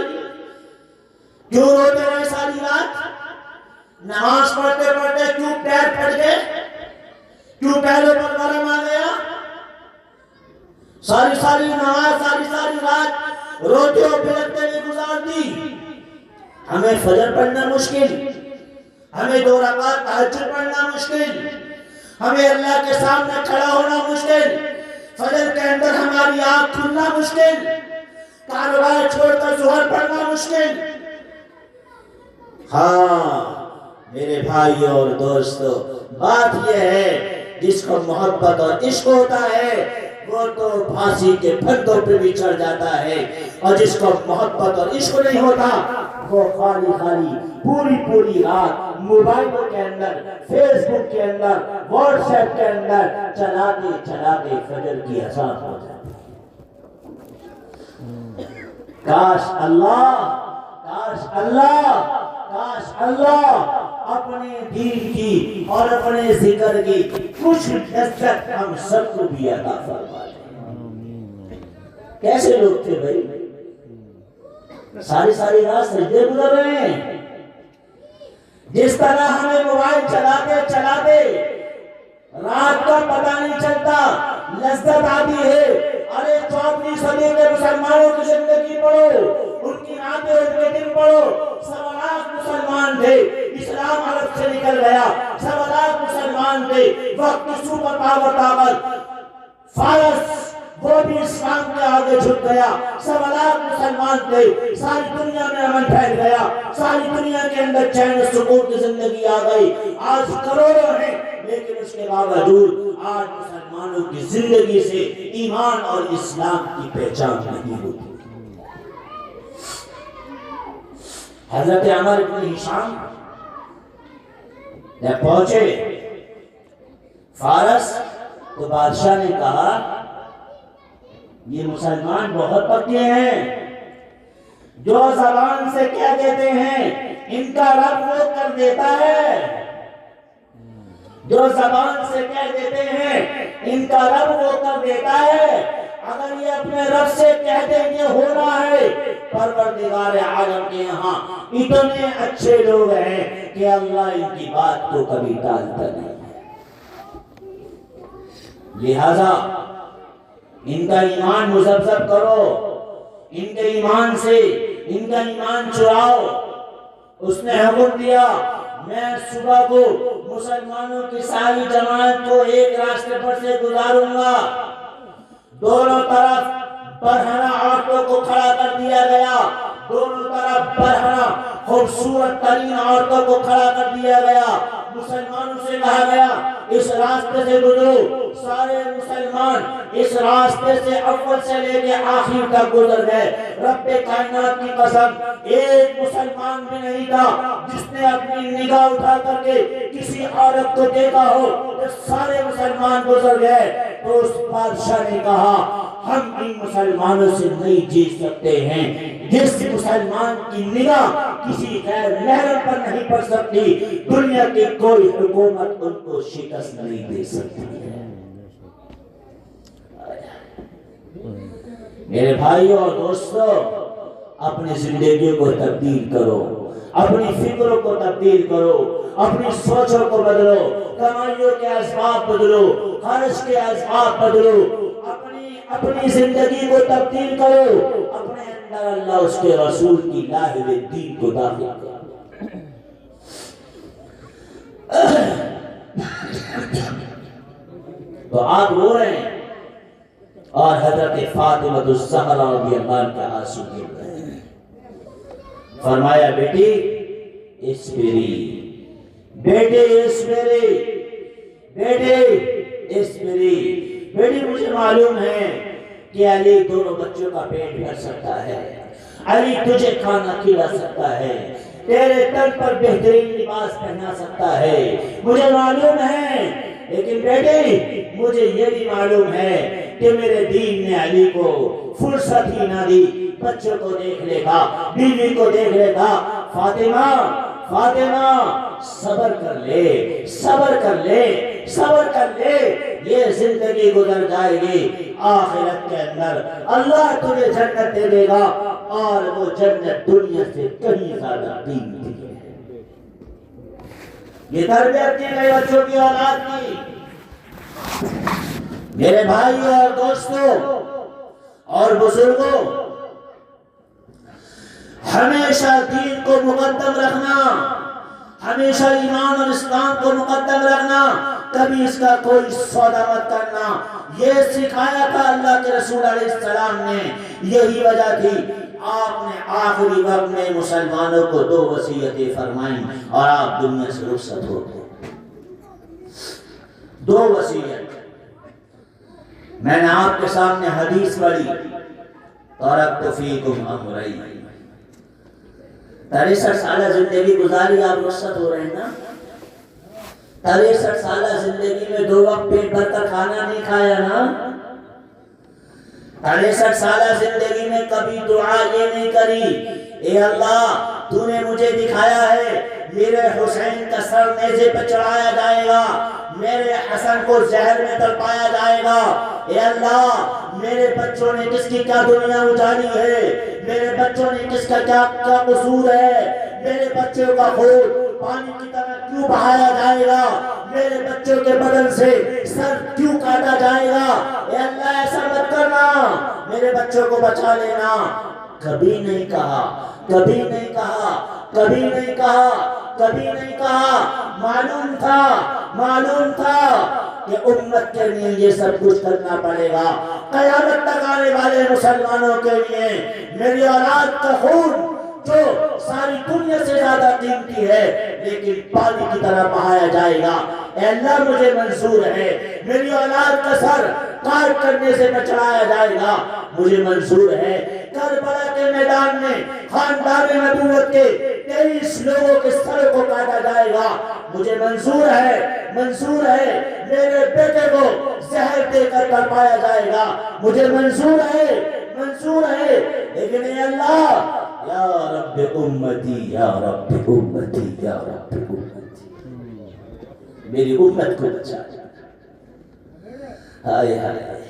کیوں روتے رہے ساری رات؟ نماز پڑھتے پڑھتے کیوں پیر پھٹ گئے؟ کیوں پیروں پر ورم آ گیا؟ ساری نماز ساری رات روتے اور بلکتے ہوئے گزار دی۔ ہمیں فجر پڑھنا مشکل، ہمیں 2 رکعت تہجد پڑھنا مشکل، ہمیں اللہ کے سامنے کھڑا ہونا مشکل، فجر کے اندر ہماری آنکھ کھلنا مشکل، کاروبار چھوڑ کر ظہر پڑھنا مشکل۔ ہاں میرے بھائی اور دوستو، بات یہ ہے جس کو محبت اور عشق ہوتا ہے وہ تو پھانسی کے پھندوں پہ بھی چڑھ جاتا ہے، اور جس کو محبت اور عشق نہیں ہوتا وہ خالی پوری رات موبائلوں کے اندر، فیس بک کے اندر، واٹس ایپ کے اندر چلاتے فجر کی اذان ہو جاتی ہے۔ کاش اللہ اپنے دین کی اور اپنے ذکر کی کچھ لذت ہم سب کو بھی عطا فرما دے۔ کیسے لوگ تھے بھائی؟ ساری رات سجدے گزر رہے ہیں۔ جس طرح ہمیں موبائل چلاتے رات کا پتہ نہیں چلتا، لذت آتی ہے۔ ارے 14ویں صدی کے مسلمانوں کی زندگی پڑھو، ان کی راتیں، ان کے دن پڑھو۔ 1.25 لاکھ مسلمان تھے، اسلام عرب سے نکل گیا، 1.25 لاکھ مسلمان تھے۔ وقت کی سپر پاور طاقت فارس وہ بھی اسلام کے آگے جھک گیا۔ 1.25 لاکھ مسلمان تھے، ساری دنیا میں امن پھیل گیا، ساری دنیا کے اندر چین و سکون کی زندگی آ گئی۔ آج کروڑوں ہیں، لیکن اس کے باوجود آج مسلمانوں کی زندگی سے ایمان اور اسلام کی پہچان نہیں ہوتی۔ حضرت عمر بن ہشام جب پہنچے فارس تو بادشاہ نے کہا یہ مسلمان بہت پکے ہیں، جو زبان سے کہہ دیتے ہیں ان کا رب وہ کر دیتا ہے، جو زبان سے کہہ دیتے ہیں ان کا رب وہ کر دیتا ہے۔ اگر یہ اپنے رب سے کہہ دیں یہ ہونا ہے، پروردگار عالم کے یہاں اتنے اچھے لوگ ہیں کہ اللہ ان کی بات کو کبھی ٹالتا نہیں۔ لہذا ان کا ایمان مذبذب کرو، ان کے ایمان سے ان کا ایمان چراؤ۔ اس نے حکم دیا میں صبح کو مسلمانوں کی ساری جماعت کو ایک راستے پر سے گزاروں گا، دونوں طرف برہنہ عورتوں کو کھڑا کر دیا گیا، دونوں طرف برہنہ خوبصورت ترین عورتوں کو کھڑا کر دیا گیا۔ مسلمانوں سے کہا گیا اس راستے سے گزرو، سارے مسلمان اس راستے سے اول سے لے کے آخر تک گزر گئے۔ رب کائنات کی قسم ایک مسلمان بھی نہیں تھا جس نے اپنی نگاہ اٹھا کر کے کسی عورت کو دیکھا ہو۔ جب سارے مسلمان گزر گئے تو اس بادشاہ نے کہا ہم ان مسلمانوں سے نہیں جیت سکتے ہیں۔ جس مسلمان کی نگاہ کسی غیر محرم پر نہیں پڑ سکتی، دنیا کی کوئی حکومت ان کو شکست نہیں دے سکتی ہے۔ میرے بھائیوں اور دوستوں، اپنی زندگی کو تبدیل کرو، اپنی فکروں کو تبدیل کرو، اپنی سوچوں کو بدلو، کمائیوں کے اسباب بدلو، خرچ کے اسباب بدلو، اپنی زندگی کو تبدیل کرو، اپنے اندر اللہ اس کے رسول کی لاہ دین کو داخل کرو۔ تو آپ رو رہے ہیں اور حضرت فاطمہ الزہرا رضی اللہ عنہا کا آنسو گر رہے ہیں۔ فرمایا بیٹی اسپری، بیٹے اسپری، بیٹے اسپری، بیٹی مجھے معلوم ہے کہ علی دونوں بچوں کا پیٹ بھر سکتا ہے، علی تجھے کھانا کھلا سکتا ہے، تیرے تن پر بہترین لباس پہنا سکتا ہے، مجھے معلوم ہے، لیکن بیٹی مجھے یہ بھی معلوم ہے کہ میرے دین نے علی کو فرصت ہی نہ دی، بچوں کو دیکھ لے گا، بیوی کو دیکھ لے گا۔ فاطمہ فاطمہ صبر کر لے، صبر کر لے، صبر کر لے، یہ زندگی گزر جائے گی، آخرت کے اندر اللہ تجھے جنت دے دے گا، اور وہ جنت دنیا سے کہیں زیادہ قیمتی ہے۔ یہ تربیت کی گئی بچوں کی، اولاد کی۔ میرے بھائیوں اور دوستوں اور بزرگوں، ہمیشہ دین کو مقدم رکھنا، ہمیشہ ایمان اور اسلام کو مقدم رکھنا، کبھی اس کا کوئی سودا مت کرنا، یہ سکھایا تھا اللہ کے رسول علیہ السلام نے۔ یہی وجہ تھی آپ نے آخری وقت میں مسلمانوں کو 2 وصیتیں فرمائیں اور آپ دنیا سے رخصت ہو گئے۔ 2 وصیت میں نے آپ کے سامنے حدیث پڑھی، ترکت فیکم امرین، 63 سالہ زندگی گزاری، آپ رخصت ہو رہے ہیں نا۔ 63 سالہ زندگی میں 2 وقت پیٹ بھر کر کھانا نہیں کھایا نا۔ 63 سالہ زندگی میں کبھی دعا یہ نہیں کری اے اللہ تو نے مجھے دکھایا ہے میرے حسین کا سر نیزے پہ چڑھایا جائے گا، میرے حسن کو زہر میں تڑپایا جائے گا، اے اللہ میرے بچوں نے کس کی کیا دنیا اجاڑی ہے، میرے بچوں نے کس کا کیا قصور ہے، میرے بچوں کا خون پانی کی طرح کیوں بہایا جائے گا، میرے بچوں کے بدن سے سر کیوں کاٹا جائے گا، اے اللہ ایسا مت کرنا، میرے بچوں کو بچا لینا۔ کبھی نہیں کہا، کبھی نہیں کہا، کبھی نہیں کہا، کبھی نہیں کہا۔ معلوم تھا کہ امت کے لیے یہ سب کچھ کرنا پڑے گا، قیامت تک آنے والے مسلمانوں کے لیے میری اولاد کا خون جو ساری دنیا سے زیادہ قیمتی ہے لیکن پانی کی طرح بہایا جائے گا، اے اللہ مجھے منظور ہے، میری اولاد کا سر کاٹ کرنے سے نہ چڑھایا جائے گا، مجھے منظور ہے، کربلا کے میدان میں خاندان نبوت کے 23 لوگوں کے سر کو کاٹا جائے گا، مجھے منظور ہے، میرے بیٹے کو زہر دے کر تڑپایا جائے گا، مجھے منظور ہے، لیکن اے اللہ یا رب امتی یا رب امتی یا رب امتی، میری امت کو بچا۔ ہائے ہائے،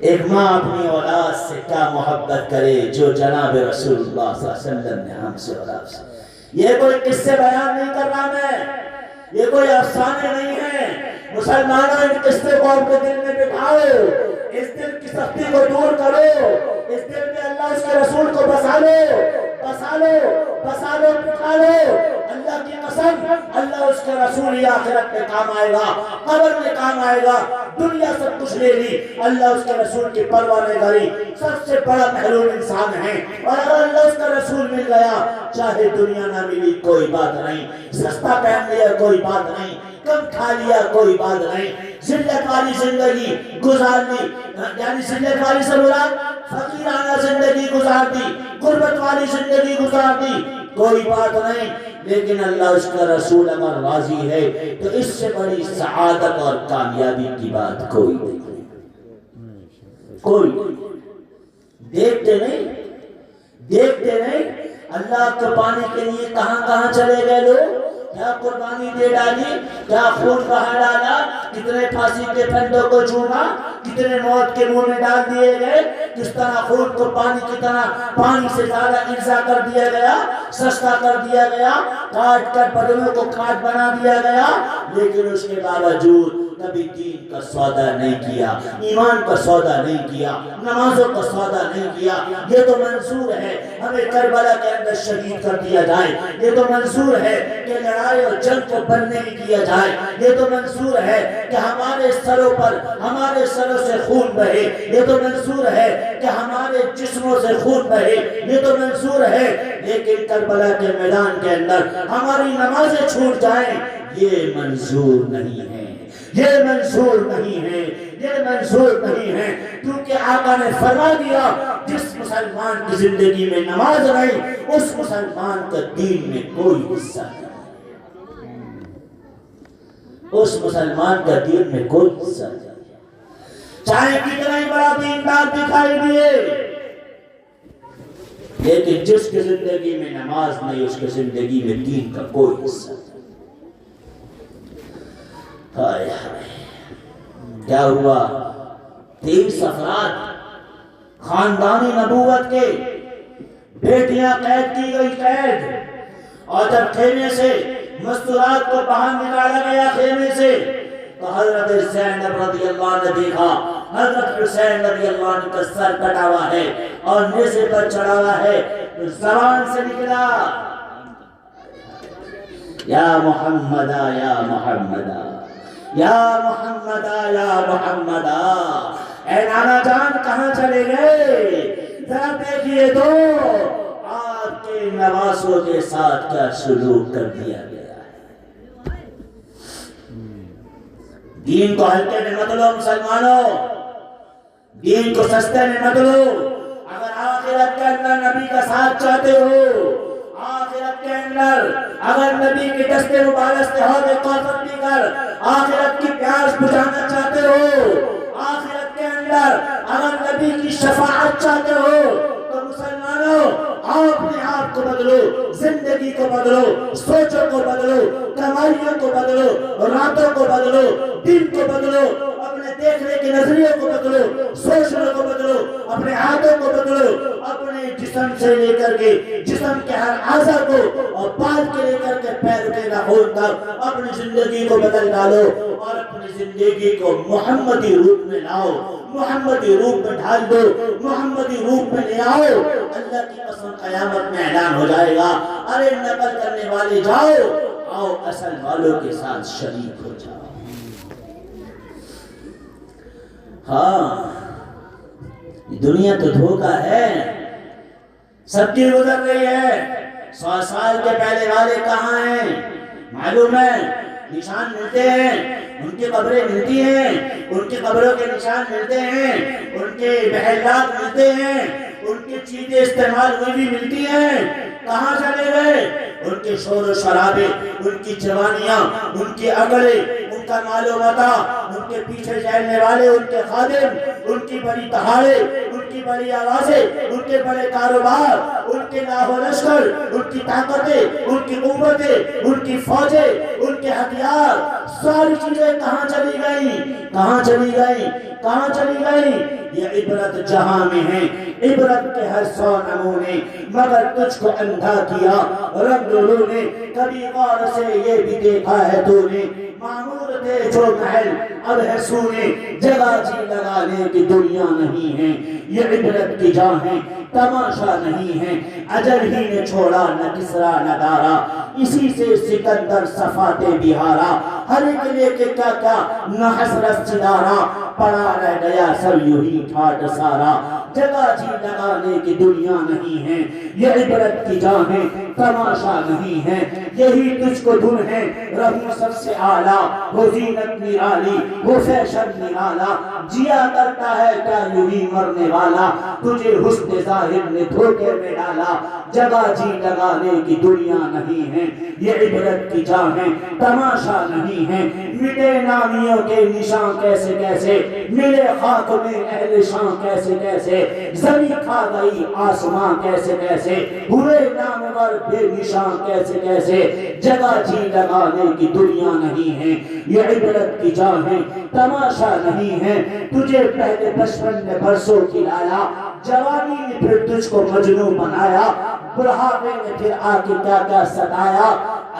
ایک ماں اپنی اولاد سے کیا محبت کرے جو جناب رسول اللہ صلی اللہ علیہ وسلم نے ہم سے اور آپ سے۔ یہ کوئی قصے بیان نہیں کر رہا میں، یہ کوئی افسانے نہیں ہے۔ مسلمانوں ان قصے کو اپنے دل میں بٹھاؤ، اس دل کی سختی کو دور کرو، اس دل میں اللہ اس کے رسول کو بسا لو، بسا لو، بسا لو، بٹھا لو۔ اللہ کی قسم، اللہ اس کے رسول ہی آخرت میں کام آئے گا، قبر میں کام آئے گا۔ دنیا سب کچھ لے لی، اللہ اس کے رسول کی پرواہ نہیں کری۔ سب سے بڑا محروم انسان ہے، اور اگر اللہ اس کا رسول مل گیا، چاہے دنیا نہ ملی کوئی بات نہیں، سستا پہن لیا کوئی بات نہیں، کم کھا لیا کوئی بات نہیں، ذلت والی زندگی گزار دی، یعنی ذلت والی سے مراد فقیرانہ زندگی گزار دی، غربت والی زندگی گزار دی، کوئی بات نہیں۔ لیکن اللہ اس کا رسول اگر راضی ہے تو اس سے بڑی سعادت اور کامیابی کی بات کوئی نہیں، کوئی نہیں۔ دیکھتے نہیں، دیکھتے نہیں اللہ کو پانے کے لیے کہاں کہاں چلے گئے لوگ، کیا قربانی دے ڈالی، کیا خون بہا ڈالا، کتنے پھانسی کے پھندوں کو چوما، کتنے موت کے منہ میں ڈال دیے گئے، کس طرح خون کو پانی کی طرح پانی سے زیادہ ارزا کر دیا گیا، سستا کر دیا گیا، کاٹ کر بدنوں کو کھاد بنا دیا گیا، لیکن اس کے باوجود کبھی دین کا سودا نہیں کیا، ایمان کا سودا نہیں کیا، نمازوں کا سودا نہیں کیا۔ یہ تو منظور ہے ہمیں کربلا کے اندر شہید کر دیا جائے، یہ تو منظور ہے کہ لڑائی اور جنگ کو بننے نہیں دیا جائے، یہ تو منظور ہے کہ ہمارے سروں پر، ہمارے سروں سے خون بہے، یہ تو منظور ہے کہ ہمارے جسموں سے خون بہے، یہ تو منظور ہے۔ لیکن کربلا کے میدان کے اندر ہماری نمازیں چھوٹ جائیں، یہ منظور نہیں ہے، یہ منظور نہیں ہے، یہ منظور نہیں ہے، کیونکہ آقا نے فرما دیا جس مسلمان کی زندگی میں نماز نہیں، اس مسلمان کا دین میں کوئی حصہ نہیں، اس مسلمان کا دین میں کوئی حصہ نہیں، چاہے کتنا ہی بڑا دیندار دکھائی دیے، لیکن جس کی زندگی میں نماز نہیں، اس کی زندگی میں دین کا کوئی حصہ نہیں۔ ہائے ہائے، کیا ہوا؟ 23 افراد خاندانی نبوت کے، بیٹیاں قید کی گئی، قید، اور جب خیمے سے مستورات کو باہر نکالا گیا خیمے سے، تو حضرت زینب رضی اللہ عنہ نے دیکھا حضرت حسین رضی اللہ عنہ کا سر کٹا ہوا ہے اور نیزے پر چڑھا ہوا ہے، زبان سے نکلا یا محمدہ یا محمدہ یا محمدہ یا محمدہ۔ اے نانا جان کہاں چلے گئے؟ ذرا دیکھئے تو آپ کے نواسوں کے ساتھ کیا سلوک کر دیا گیا ہے۔ دین کو ہلکے میں مت لو مسلمانوں، دین کو سستے میں مت لو۔ اگر آخرت کے اندر نبی کا ساتھ چاہتے ہو، آخرت کے اندر اگر نبی کی دست مبارک سے حوض کوثر پی کر آخرت کی پیاس بجھانا چاہتے ہو، آخرت کے اندر اگر نبی کی شفاعت چاہتے ہو، تو مسلمانوں اپنے آپ کو بدلو، زندگی کو بدلو، سوچوں کو بدلو، کمائیوں کو بدلو، راتوں کو بدلو، دن کو بدلو، اپنے دیکھنے کے نظریے کو بدلو، سوچنے کو بدلو، اپنے ہاتھوں کو بدلو، اپنے جسم سے لے کر کے جسم کے ہر اعضا کو اور بال کے لے کر کے پیر کے ناخن تک اپنی زندگی کو بدل ڈالو اور اپنی زندگی کو محمدی روپ میں لاؤ، محمدی روپ میں ڈھال دو، محمدی روپ میں لے آؤ۔ اللہ کی قسم قیامت میں اعلان ہو جائے گا، ارے نقل کرنے والے جاؤ، آؤ اصل والوں کے ساتھ شریک ہو جاؤ۔ ہاں دنیا تو دھوکہ ہے، سب کی گزر رہی ہے۔ 100 سال کے پہلے والے کہاں ہیں معلوم ہے؟ نشان ملتے ہیں، ان کی قبریں ملتی ہیں، ان کی قبروں کے نشان ملتے ہیں، ان کے محلات ملتے ہیں، ان کی چیزیں استعمال ہوئی بھی ملتی ہیں، کہاں چلے گئے؟ ان کے شور و شرابے، ان کی جوانیاں، ان کی عقلیں، ان کا معلوم تھا ان کے پیچھے چلنے والے ان کے خادم، ان کی بڑی دہاڑے، ان کی بڑی آوازیں، ان کے بڑے کاروبار، ان کے لاہ و لشکر، ان کی طاقتیں، ان کی قوتیں، ان کی فوجیں، ان کے ہتھیار، ساری چیزیں کہاں چلی گئیں؟ کہاں چلی گئیں؟ کہاں چلی گئیں؟ یہ عبرت جہاں میں ہے، عبرت کے ہر 100 نمونے، مگر تجھ کو اندھا کیا رنگ رو نے۔ کبھی غور سے یہ بھی دیکھا ہے تو نے، معمور تھے جو محل اب ہے سونے، جگہ جی لگانے کی دنیا نہیں ہے۔ یہ عبرت کی جاں ہے، تماشا نہیں ہے، اجل ہی نے چھوڑا نہ کسرا نہ دارا، اسی سے سکندر صفاتے بہارا، ہر ایک لے کے کیا کیا نہ حسرت ستارہ، پڑا رہ گیا سب یوں ہی ٹھاٹ سارا، جگہ جی لگانے کی دنیا نہیں ہے۔ یہ عبرت کی جاں ہے، تماشا نہیں ہے، یہی تجھ کو دھن ہے رہوں سب سے اعلیٰ، وہ زینت نرالی، وہ فیشن نرالا، جیا کرتا ہے کیا یوں ہی مرنے والا، تجھے حسن ظاہر نے دھوکے میں ڈالا، جگہ جی لگانے کی دنیا نہیں ہے۔ یہ عبرت کی جاں ہے، تماشا نہیں ہے، مٹے نامیوں کے نشان کیسے کیسے، ملے خاک میں اہل شان کیسے کیسے، زمین کھا گئی آسمان کیسے کیسے، ہوئے نامور بے نشان کیسے کیسے، جگہ جی لگانے کی دنیا نہیں ہے۔ یہ عبرت کی جاں ہے، تماشا نہیں ہے، تجھے پہلے بچپن میں برسوں کھلایا، جوانی نے پھر تجھ کو مجنون بنایا، بڑھاپے نے پھر آ کے کیا کیا ستایا،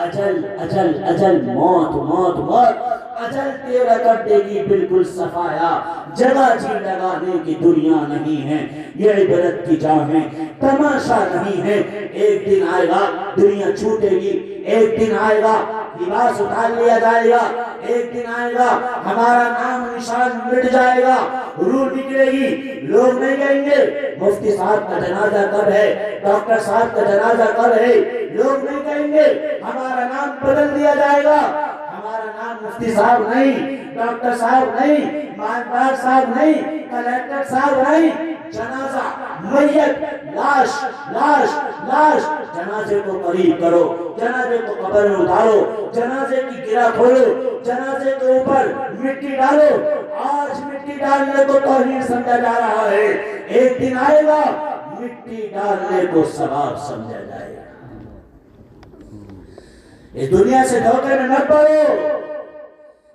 اجل اجل اجل موت موت موت، اجل تیرا کر دے گی بالکل صفایا، جگہ جی لگانے کی دنیا نہیں ہے۔ یہ عبرت کی جاں ہے، تماشا نہیں ہے، ایک دن آئے گا دنیا چھوٹے گی، ایک دن آئے گا لباس اتار لیا جائے گا، ایک دن آئے گا ہمارا نام نشان مٹ جائے گا، روح نکلے گی، لوگ نہیں کہیں گے مفتی صاحب کا جنازہ کب ہے، ڈاکٹر صاحب کا جنازہ کب ہے، لوگ نہیں کہیں گے، ہمارا نام بدل دیا جائے گا، ہمارا نام مفتی صاحب نہیں، ڈاکٹر صاحب نہیں، مالدار صاحب نہیں، کلیکٹر صاحب نہیں، جنازہ، میت، لاش لاش لاش، جنازے کو قریب کرو، جنازے کو قبر میں اتارو، جنازے کی گرہ کھولو، جنازے کے اوپر مٹی ڈالو، آج مٹی ڈالنے کو توہین سمجھا جا رہا ہے، ایک دن آئے گا مٹی ڈالنے کو ثواب سمجھا جائے گا۔ اس دنیا سے دھوکے میں مت پڑو،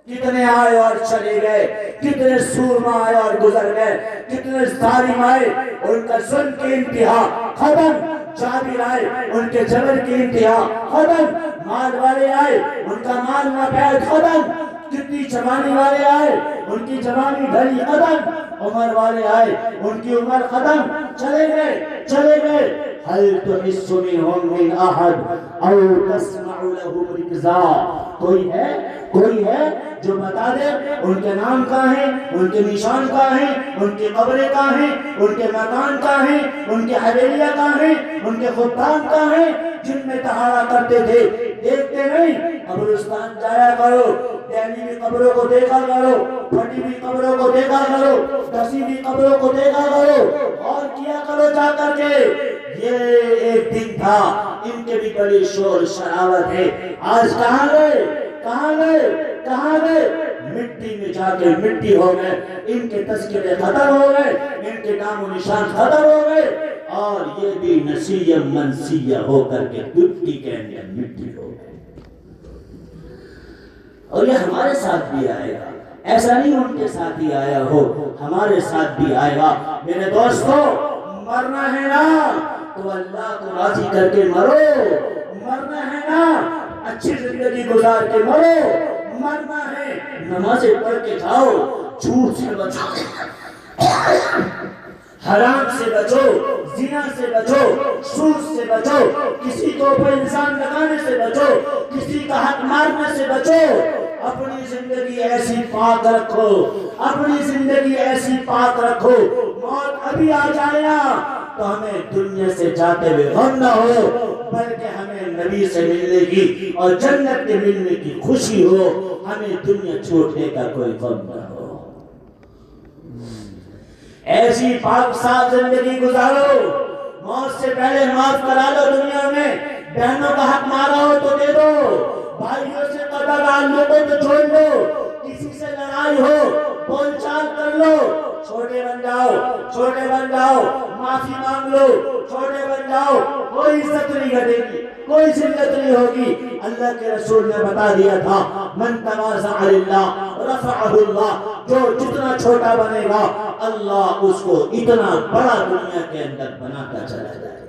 کتنے آئے اور چلے گئے، کتنے سورما آئے اور گزر گئے، کتنے ظالم آئے، ان کا ظلم کی انتہا ختم، جابر آئے ان کے جبر کی انتہا ختم، مال والے آئے ان کا مال ناپید ختم، کتنی جوانی والے آئے ان کی جوانی ڈھلی ختم، عمر والے آئے ان کی عمر ختم، چلے گئے چلے گئے، هل تحس منهم من احد او تسمع لهم رکزا، کوئی ہے جو بتا دے ان کے نام کہاں ہیں، ان کے نشان کہاں ہیں، ان کی قبریں کہاں ہیں، ان کے مکان کہاں ہیں، ان کی حویلیاں کہاں ہیں، ان کے خدام کہاں ہیں جن میں طہارا کرتے تھے، دیکھتے نہیں، قبرستان جایا کرو، دہلی بھی قبروں کو دیکھا کرو، پھٹی بھی قبروں کو دیکھا کرو، دسی بھی قبروں کو دیکھا کرو، اور کیا کرو جا کر کے، یہ ایک دن تھا، ان کے بھی بڑی شور شراوت ہے، آج کہاں گئے کہاں گئے کہاں گئے، مٹی میں جا کے مٹی ہو گئے، ان کے تذکرے ختم ہو گئے، ان کے نام و نشان ختم ہو گئے، اور یہ بھی نسیہ منسیہ ہو کر کے مٹی کے اندر مٹی ہو گئے۔ اور یہ ہمارے ساتھ بھی آئے گا، ایسا نہیں ان کے ساتھ ہی آیا ہو، ہمارے ساتھ بھی آئے گا۔ میرے دوستو، مرنا ہے نا تو اللہ کو راضی کر کے مرو، مرنا ہے نا اچھی زندگی گزار کے مرو، مرنا ہے نمازیں پڑھ کے جاؤ، جھوٹ سے بچو، حرام سے بچو، زنا سے بچو، سود سے بچو، کسی کو اوپر الزام لگانے سے بچو، کسی کا حق مارنے سے بچو، اپنی زندگی ایسی پاک رکھو، اپنی زندگی ایسی پاک رکھو، موت ابھی آ جائے نا تو ہمیں دنیا سے جاتے ہوئے غم نہ ہو، بلکہ ہمیں نبی سے ملنے کی اور جنت کے ملنے کی خوشی ہو، ہمیں دنیا چھوڑنے کا کوئی غم نہ ہو۔ ایسی پاک صاف زندگی گزارو، موت سے پہلے معاف کرا لو دنیا میں، بہنوں کا حق مارا ہو تو دے دو، بھائیوں سے قطع تعلق ہو تو چھوڑ دو، کسی سے لڑائی ہو بول چال کر لو، چھوٹے بن جاؤ، چھوٹے بن جاؤ، معافی مانگ لو، چھوٹے بن جاؤ، کوئی عزت نہیں گھٹے گی، کوئی ذلت نہیں ہوگی۔ اللہ کے رسول نے بتا دیا تھا من تواضع للہ رفعہ اللہ، جو جتنا چھوٹا بنے گا اللہ اس کو اتنا بڑا دنیا کے اندر بناتا چلا جائے گا۔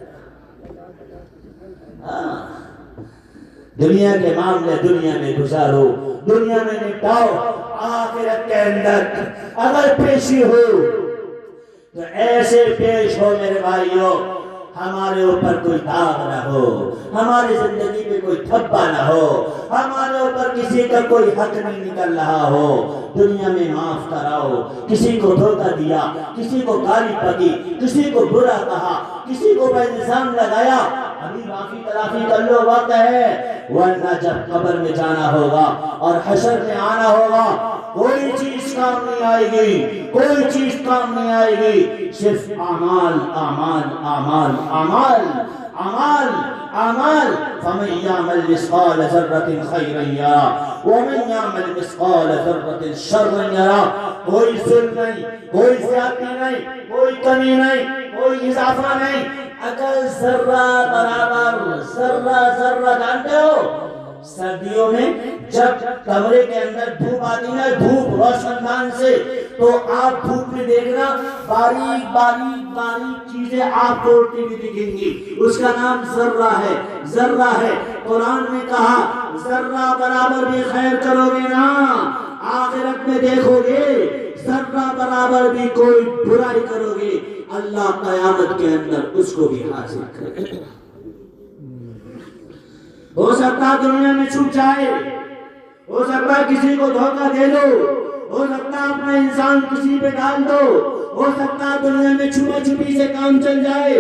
دنیا کے معاملے دنیا میں گزارو، دنیا میں نپٹاؤ، آخرت کے اندر اگر پیشی ہو تو ایسے پیش ہو میرے بھائیوں ہمارے اوپر کوئی داغ نہ ہو، ہماری زندگی میں کوئی تھپا نہ ہو، ہمارے اوپر کسی کا کوئی حق نہیں نکل رہا ہو۔ دنیا میں معاف کراؤ، کسی کو دھوکہ دیا، کسی کو گالی پڑی، کسی کو برا کہا، کسی کو بے الزام لگایا، ابھی معافی تلافی کر لو، وقت ہے، ورنہ جب قبر میں جانا ہوگا اور حشر میں آنا ہوگا کوئی چیز کام نہیں آئے گی، کوئی چیز کام نہیں آئے گی، صرف اعمال اعمال اعمال اعمال اعمال اعمال۔ فمن يعمل مثقال ذرة خيرا يرى ومن يعمل مثقال ذرة شرا يرى۔ کوئی ظلم نہیں، کوئی زیادتی نہیں، کوئی کمی نہیں، کوئی اضافہ نہیں، اگر ذرہ برابر، ذرہ جانتے ہو سردیوں میں جب کمرے کے اندر دھوپ آتی ہے، دھوپ روشن دان سے، تو آپ دھوپ میں دیکھنا باریک باریک باریک چیزیں آپ کو اڑتی ہوئی دکھیں گی، اس کا نام ذرہ ہے، ذرہ ہے۔ قرآن نے کہا ذرہ برابر بھی خیر کرو گے نا آخرت میں دیکھو گے، ذرہ برابر بھی کوئی برائی کرو گے اللہ قیامت کے اندر اس کو بھی حاصل کرے گا۔ ہو سکتا دنیا میں چھپ جائے، ہو سکتا کسی کو دھوکہ دے دو، ہو سکتا اپنا انسان کسی پہ ڈال دو، ہو سکتا دنیا میں چھپا چھپی سے کام چل جائے،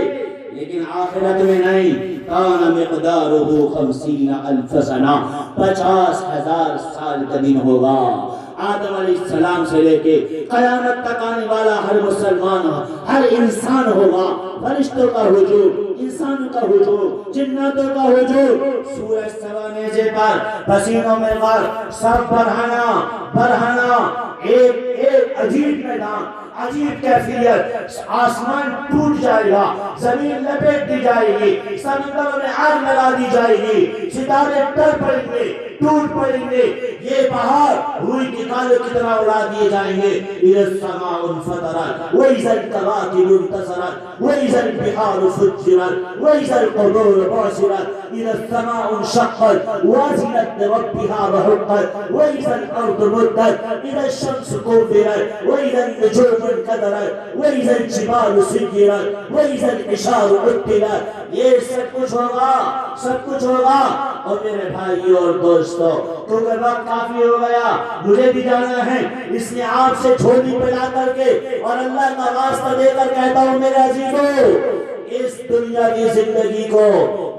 لیکن آخرت میں نہیں۔ کان مقدارہ 50,000 سنہ، 50,000 سال کا دن ہوگا۔ آدم علیہ السلام سے لے کے قیامت تک آنے والا ہر مسلمان، ہر انسان ہوگا، فرشتوں کا ہجوم، انسانوں کا ہجوم، جناتوں کا ہجوم، سورج سوانے پر پسینوں میں غرق، سب برہنہ، ایک عجیب میدان، عجیب کیفیت، آسمان ٹوٹ جائے گا، زمین لپیٹ دی جائے گی، سمندر میں آگ لگا دی جائے گی، ستارے ٹر پڑیں گے، ٹوٹ پڑیں گے، یہ پہاڑ روئی کے کالے کی طرح اڑا دیے جائیں گے۔ اِذَا السَّمَاءُ انفطرت وَإِذَا الْكَوَاكِبُ انتثرت وَإِذَا الْبِحَارُ فُجِّرَتْ وَإِذَا الْقُبُورُ بُعْثِرَتْ اِذَا السَّمَاءُ انشَقَّتْ وَأَذِنَتْ لِرَبِّهَا وَحُقَّتْ وَإِذَا الْأَرْضُ مُدَّتْ اِذَا الشَّمْسُ كُوِّرَتْ وَإِذَا النُّجُومُ انكَدَرَتْ وَإِذَا الْجِبَالُ سُيِّرَتْ وَإِذَا الْعِشَارُ عُطِّلَتْ۔ یہ سب کچھ ہوگا، سب کچھ ہوگا۔ اور میرے بھائیوں اور دوستوں، کیونکہ وقت کافی ہو گیا، مجھے بھی جانا ہے، اس لیے آپ سے جھولی پہلا کر کے اور اللہ کا واسطہ دے کر کہتا ہوں میرے عزیزوں، اس دنیا کی زندگی کو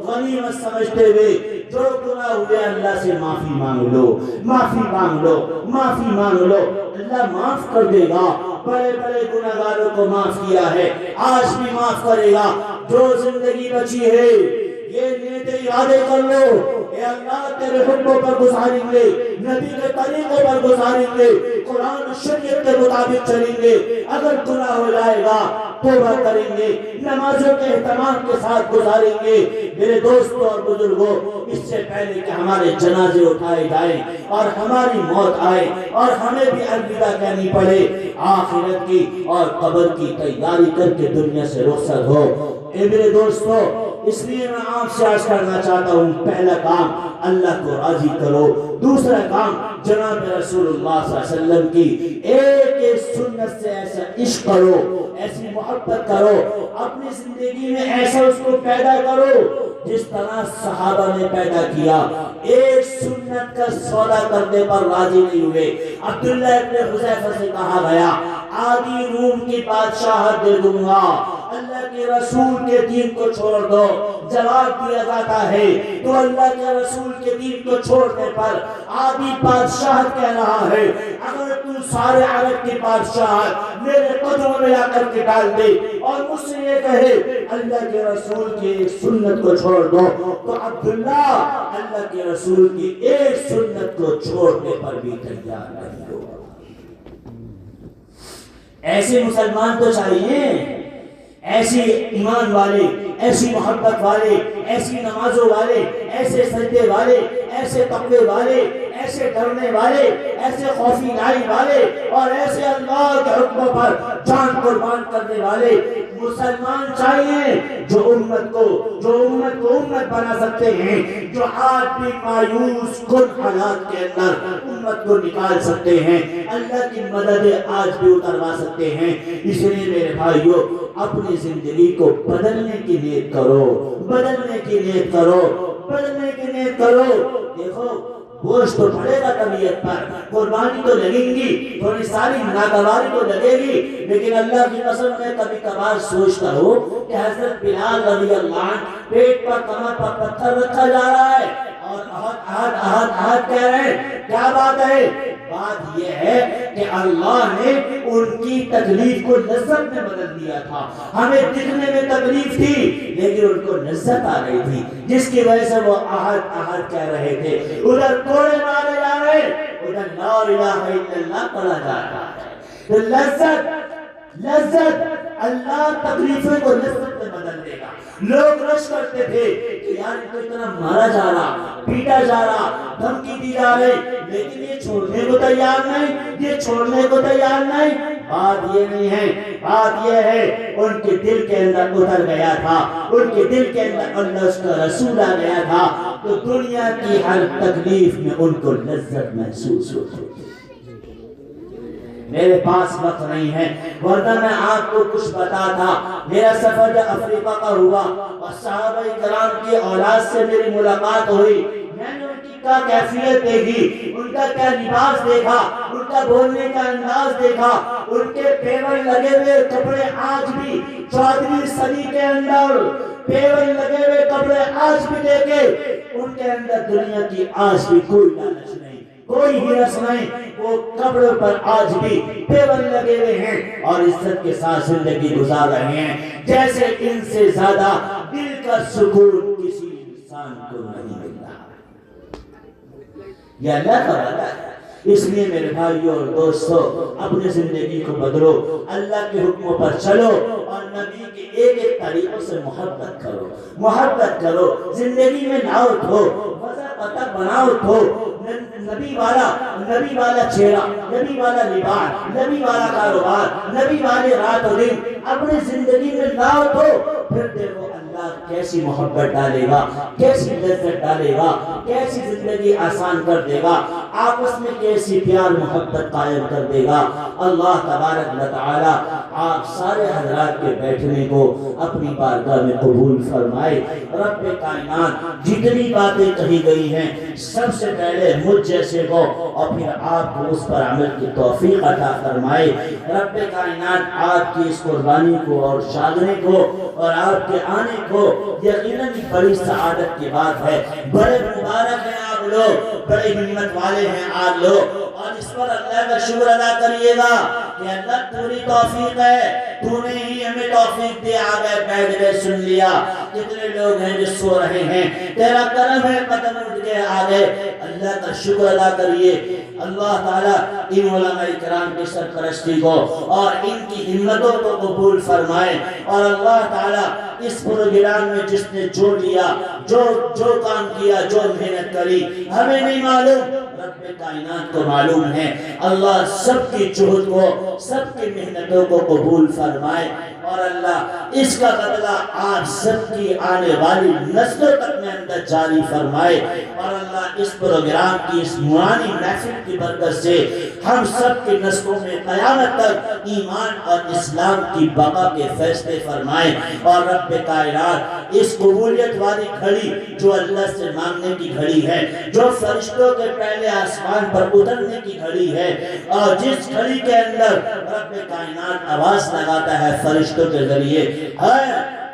غنیمت سمجھتے ہوئے جو گناہ ہوئے اللہ سے معافی مانگ لو، معافی مانگ لو، معافی مانگ لو، اللہ معاف کر دے گا۔ بڑے بڑے گناہگاروں کو معاف کیا ہے، آج بھی معاف کرے گا۔ جو زندگی بچی ہے یہ نیت ارادے کر لو، اے اللہ تیرے حکموں پر گزاریں گے، نبی کے طریقوں پر گزاریں گے، قرآن شریعت کے مطابق چلیں گے۔ اگر گناہ ہو جائے گا توبہ کریں گے، نمازوں کے اہتمام کے ساتھ گزاریں گے۔ میرے دوستوں اور بزرگوں، اس سے پہلے کہ ہمارے جنازے اٹھائے جائیں اور ہماری موت آئے اور ہمیں بھی الوداع کہنی پڑے، آخرت کی اور قبر کی تیاری کر کے دنیا سے رخصت ہو۔ اے میرے دوستوں، اس لیے میں آپ سے عرض کرنا چاہتا ہوں، پہلا کام اللہ کو راضی کرو، دوسرا کام جناب رسول اللہ صلی اللہ علیہ وسلم کی ایک سنت سے ایسا عشق کرو، ایسی محبت کرو، اپنی زندگی میں ایسا اس کو پیدا کرو جس طرح صحابہ نے پیدا کیا۔ ایک سنت کا سودا کرنے پر راضی نہیں ہوئے۔ عبداللہ ابن حذیفہ سے کہا گیا آدھی روم کی بادشاہت دے دوں گا اللہ کے رسول کے دین کو چھوڑ دو۔ جواب دیا جاتا ہے تو اللہ کے رسول کے دین کو چھوڑنے پر آدھی بادشاہت کہہ رہا ہے، اگر تو سارے عرب کی بادشاہت میرے قدموں میں آ کر کے ڈال دے اور مجھ سے یہ کہے اللہ کے رسول کی ایک سنت کو چھوڑ دو، تو عبداللہ اللہ کے رسول کی ایک سنت کو چھوڑنے پر بھی تیار نہیں ہوگا۔ ایسے مسلمان تو چاہیے، ایسے ایمان والے، ایسی محبت والے، ایسی نمازوں والے، ایسے سجدے والے، ایسے تقوی والے، ایسے ڈرنے والے، ایسے خوفی لائی والے اور ایسے اللہ کے حکموں پر جان قربان کرنے والے مسلمان چاہیے جو امت کو امت بنا سکتے ہیں، جو آج بھی مایوس کن حالات کے اندر امت کو نکال سکتے ہیں، اللہ کی مدد آج بھی اتروا سکتے ہیں۔ اس لیے میرے بھائیوں، اپنی زندگی کو بدلنے کی نیت کرو، بدلنے کی نیت کرو، بدلنے کی نیت کرو۔ دیکھو بوجھ تو پڑے گا طبیعت پر، قربانی تو لگیں گی، تھوڑی ساری ناگواری تو لگے گی، لیکن اللہ کی قسم میں کبھی کبھار سوچتا ہوں کہ حضرت بلال رضی اللہ عنہ پیٹ پر کمر پر پتھر رکھا جا رہا ہے اور احد کہہ رہے ہیں، کیا بات ہے؟ بات یہ ہے کہ اللہ نے ان کی تکلیف کو لذت میں بدل دیا تھا۔ ہمیں دکھنے میں تکلیف تھی لیکن ان کو لذت آ رہی تھی، جس کی وجہ سے وہ احد کہہ رہے تھے۔ ادھر کوڑے مارے جا رہے، ادھر لا الہ الا اللہ پڑھا جا رہا ہے۔ تو لذت اللہ تکلیفیں کو لذت میں بدل دے گا۔ لوگ رش کرتے تھے کہ یار ان کو اتنا مارا جا رہا، پیٹا جا رہا، دھمکی دی جا رہی، لیکن یہ چھوڑنے کو تیار نہیں، یہ چھوڑنے کو تیار نہیں۔ بات یہ نہیں ہے، بات یہ ہے ان کے دل کے اندر اتر گیا تھا، ان کے دل کے اندر اللہ اس کا رسول آ گیا تھا، تو دنیا کی ہر تکلیف میں ان کو لذت محسوس ہوتی ہے۔ میرے پاس وقت نہیں ہے ورنہ میں آپ کو کچھ بتاتا۔ میرا سفر جب افریقہ کا ہوا اور صحابہ کرام کی اولاد سے میری ملاقات ہوئی، میں نے ان کی کیا کیفیت دیکھی، ان کا کیا لباس دیکھا، ان کا بولنے کا انداز دیکھا، ان کے پیور لگے ہوئے کپڑے آج بھی 14ویں صدی کے اندر پیور لگے ہوئے کپڑے آج بھی دیکھے، ان کے اندر دنیا کی آج بھی کوئی لالچ نہیں، کوئی ہرس نہیں، وہ کپڑوں پر آج بھی پیور لگے ہوئے ہیں اور عزت کے ساتھ زندگی گزار رہے ہیں، جیسے ان سے زیادہ دل کا سکون کسی انسان کو نہیں ملتا۔ یہ اللہ کا وعدہ ہے۔ اس لیے میرے بھائیوں اور دوستوں، اپنی زندگی کو بدلو، اللہ کے حکموں پر چلو اور نبی کے ایک ایک طریقوں سے محبت کرو، محبت کرو، زندگی میں لاؤ ہو، وضع پتہ بناؤ ہو، نبی والا چہرہ، نبی والا لباس، نبی والا کاروبار، نبی والے رات و دن اپنی زندگی میں لاؤ تو پھر دیکھو اللہ کیسی محبت ڈالے گا، کیسی لذت ڈالے گا، کیسی زندگی آسان کر دے گا، آپس میں کیسی پیار محبت قائم کر دے گا۔ اللہ تبارک و تعالی آپ سارے حضرات کے بیٹھنے کو اپنی بارگاہ میں قبول فرمائے۔ رب کائنات جتنی باتیں کہی گئی ہیں سب سے پہلے مجھ جیسے کو اور پھر آپ کو اس پر عمل کی توفیق عطا فرمائے۔ رب کائنات آپ کی اس قربانی کو اور شادنے کو اور آپ کے آنے کو یقیناً بڑی سعادت کی بات ہے، بڑے مبارک ہیں آپ لوگ، بڑے ہمت والے ہیں آپ لوگ، اور اس پر اللہ کا شکر ادا کریے گا کہ اللہ پوری توفیق ہے، تو نے ہی ہمیں توفیق دے، آ گئے بیٹھ گئے سن لیا۔ کتنے لوگ ہیں جو سو رہے ہیں، تیرا کرم ہے قدم اٹھ کے آ گئے، اللہ کا شکر ادا کریے۔ اللہ تعالیٰ ان علماء کرام کی سرپرستی کو اور ان کی ہمتوں کو قبول فرمائے، اور اللہ تعالیٰ اس پروگرام میں جس نے جو لیا، جو کام کیا، جو محنت کری، ہمیں نہیں معلوم، رب کائنات کو معلوم ہے۔ اللہ سب کی جہد کو، سب کی محنتوں کو قبول فرمائے، اور اللہ اس کا بدلہ آپ سب کی آنے والی نسلوں تک میں اندر جاری فرمائے، اور اللہ اس پروگرام کی اس نورانی محفل کی برکت سے ہم سب کی نسلوں میں قیامت تک ایمان اور اسلام کی بقا کے فیصلے فرمائے، اور رب کائنات اس قبولیت والی گھڑی جو اللہ سے مانگنے کی گھڑی ہے، جو فرشتوں کے پہلے آسمان پر اترنے کی گھڑی ہے، اور جس گھڑی کے اندر رب کائنات آواز لگاتا ہے فرشتوں کے ذریعے،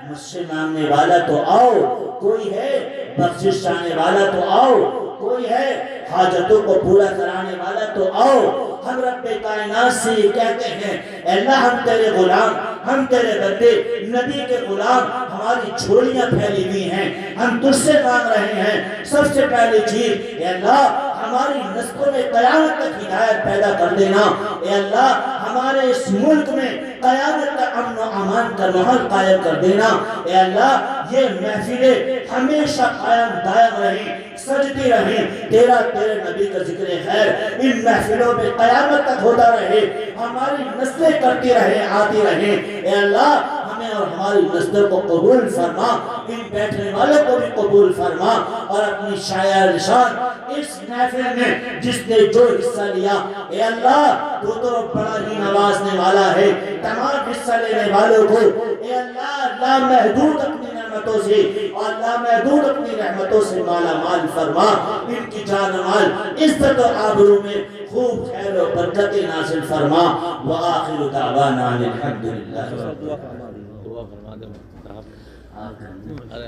مجھ سے مانگنے والا تو آؤ، کوئی ہے بخشش چاہنے والا تو آؤ، کوئی ہے حاجتوں کو پورا کرانے والا تو آؤ۔ ہم رب کائنات سے یہ کہتے ہیں اے اللہ ہم تیرے غلام، ہم تیرے بندے، نبی کے غلام، ہماری جھولیاں پھیلی ہوئی ہیں، ہم تجھ سے مانگ رہے ہیں۔ سب سے پہلی چیز اے اللہ ہماری نسلوں میں قیامت تک ہدایت پیدا کر دینا، اے اللہ ہمارے اس ملک میں قیامت تک امن و امان کا ماحول قائم کر دینا، اے اللہ یہ محفلیں ہمیشہ قائم دائم رہیں، سجتی رہیں، تیرے نبی کا ذکر خیر ان محفلوں میں قیامت تک ہوتا رہے، ہماری نسلیں کرتی رہیں، آتی رہیں، اے اللہ ہمیں اور ہماری نسلوں کو قبول فرما، ان بیٹھنے والوں کو بھی قبول فرما، اور اپنی شاعر نشان اس محفل میں جس نے جو حصہ لیا، اے اللہ تو بڑا ہی نوازنے والا ہے، تمام حصہ لینے والوں کو اے اللہ لامحدود اپنی نعمتوں سے اور لامحدود اپنی رحمتوں سے مالا مال فرما، ان کی جان و مال عزت و آبرو میں خوب خیر و برکت نازل فرما۔ وآخر دعوانا الحمدللہ۔ دعا فرما دے ارے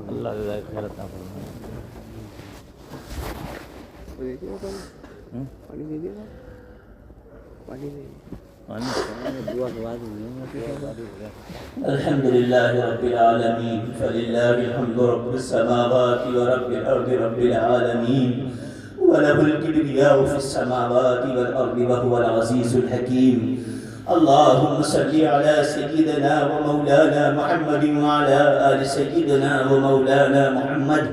اللہ جزائے خیر عطا فرمائے۔ پانی دے دیا پانی دعا کے بعد الحمدللہ رب العالمین فللہ الحمد رب السماوات ورب الارض رب العالمین وله الكبرياء في السماوات والأرض وهو العزيز الحكيم۔ اللهم صل على سيدنا ومولانا محمد وعلى آل سيدنا ومولانا محمد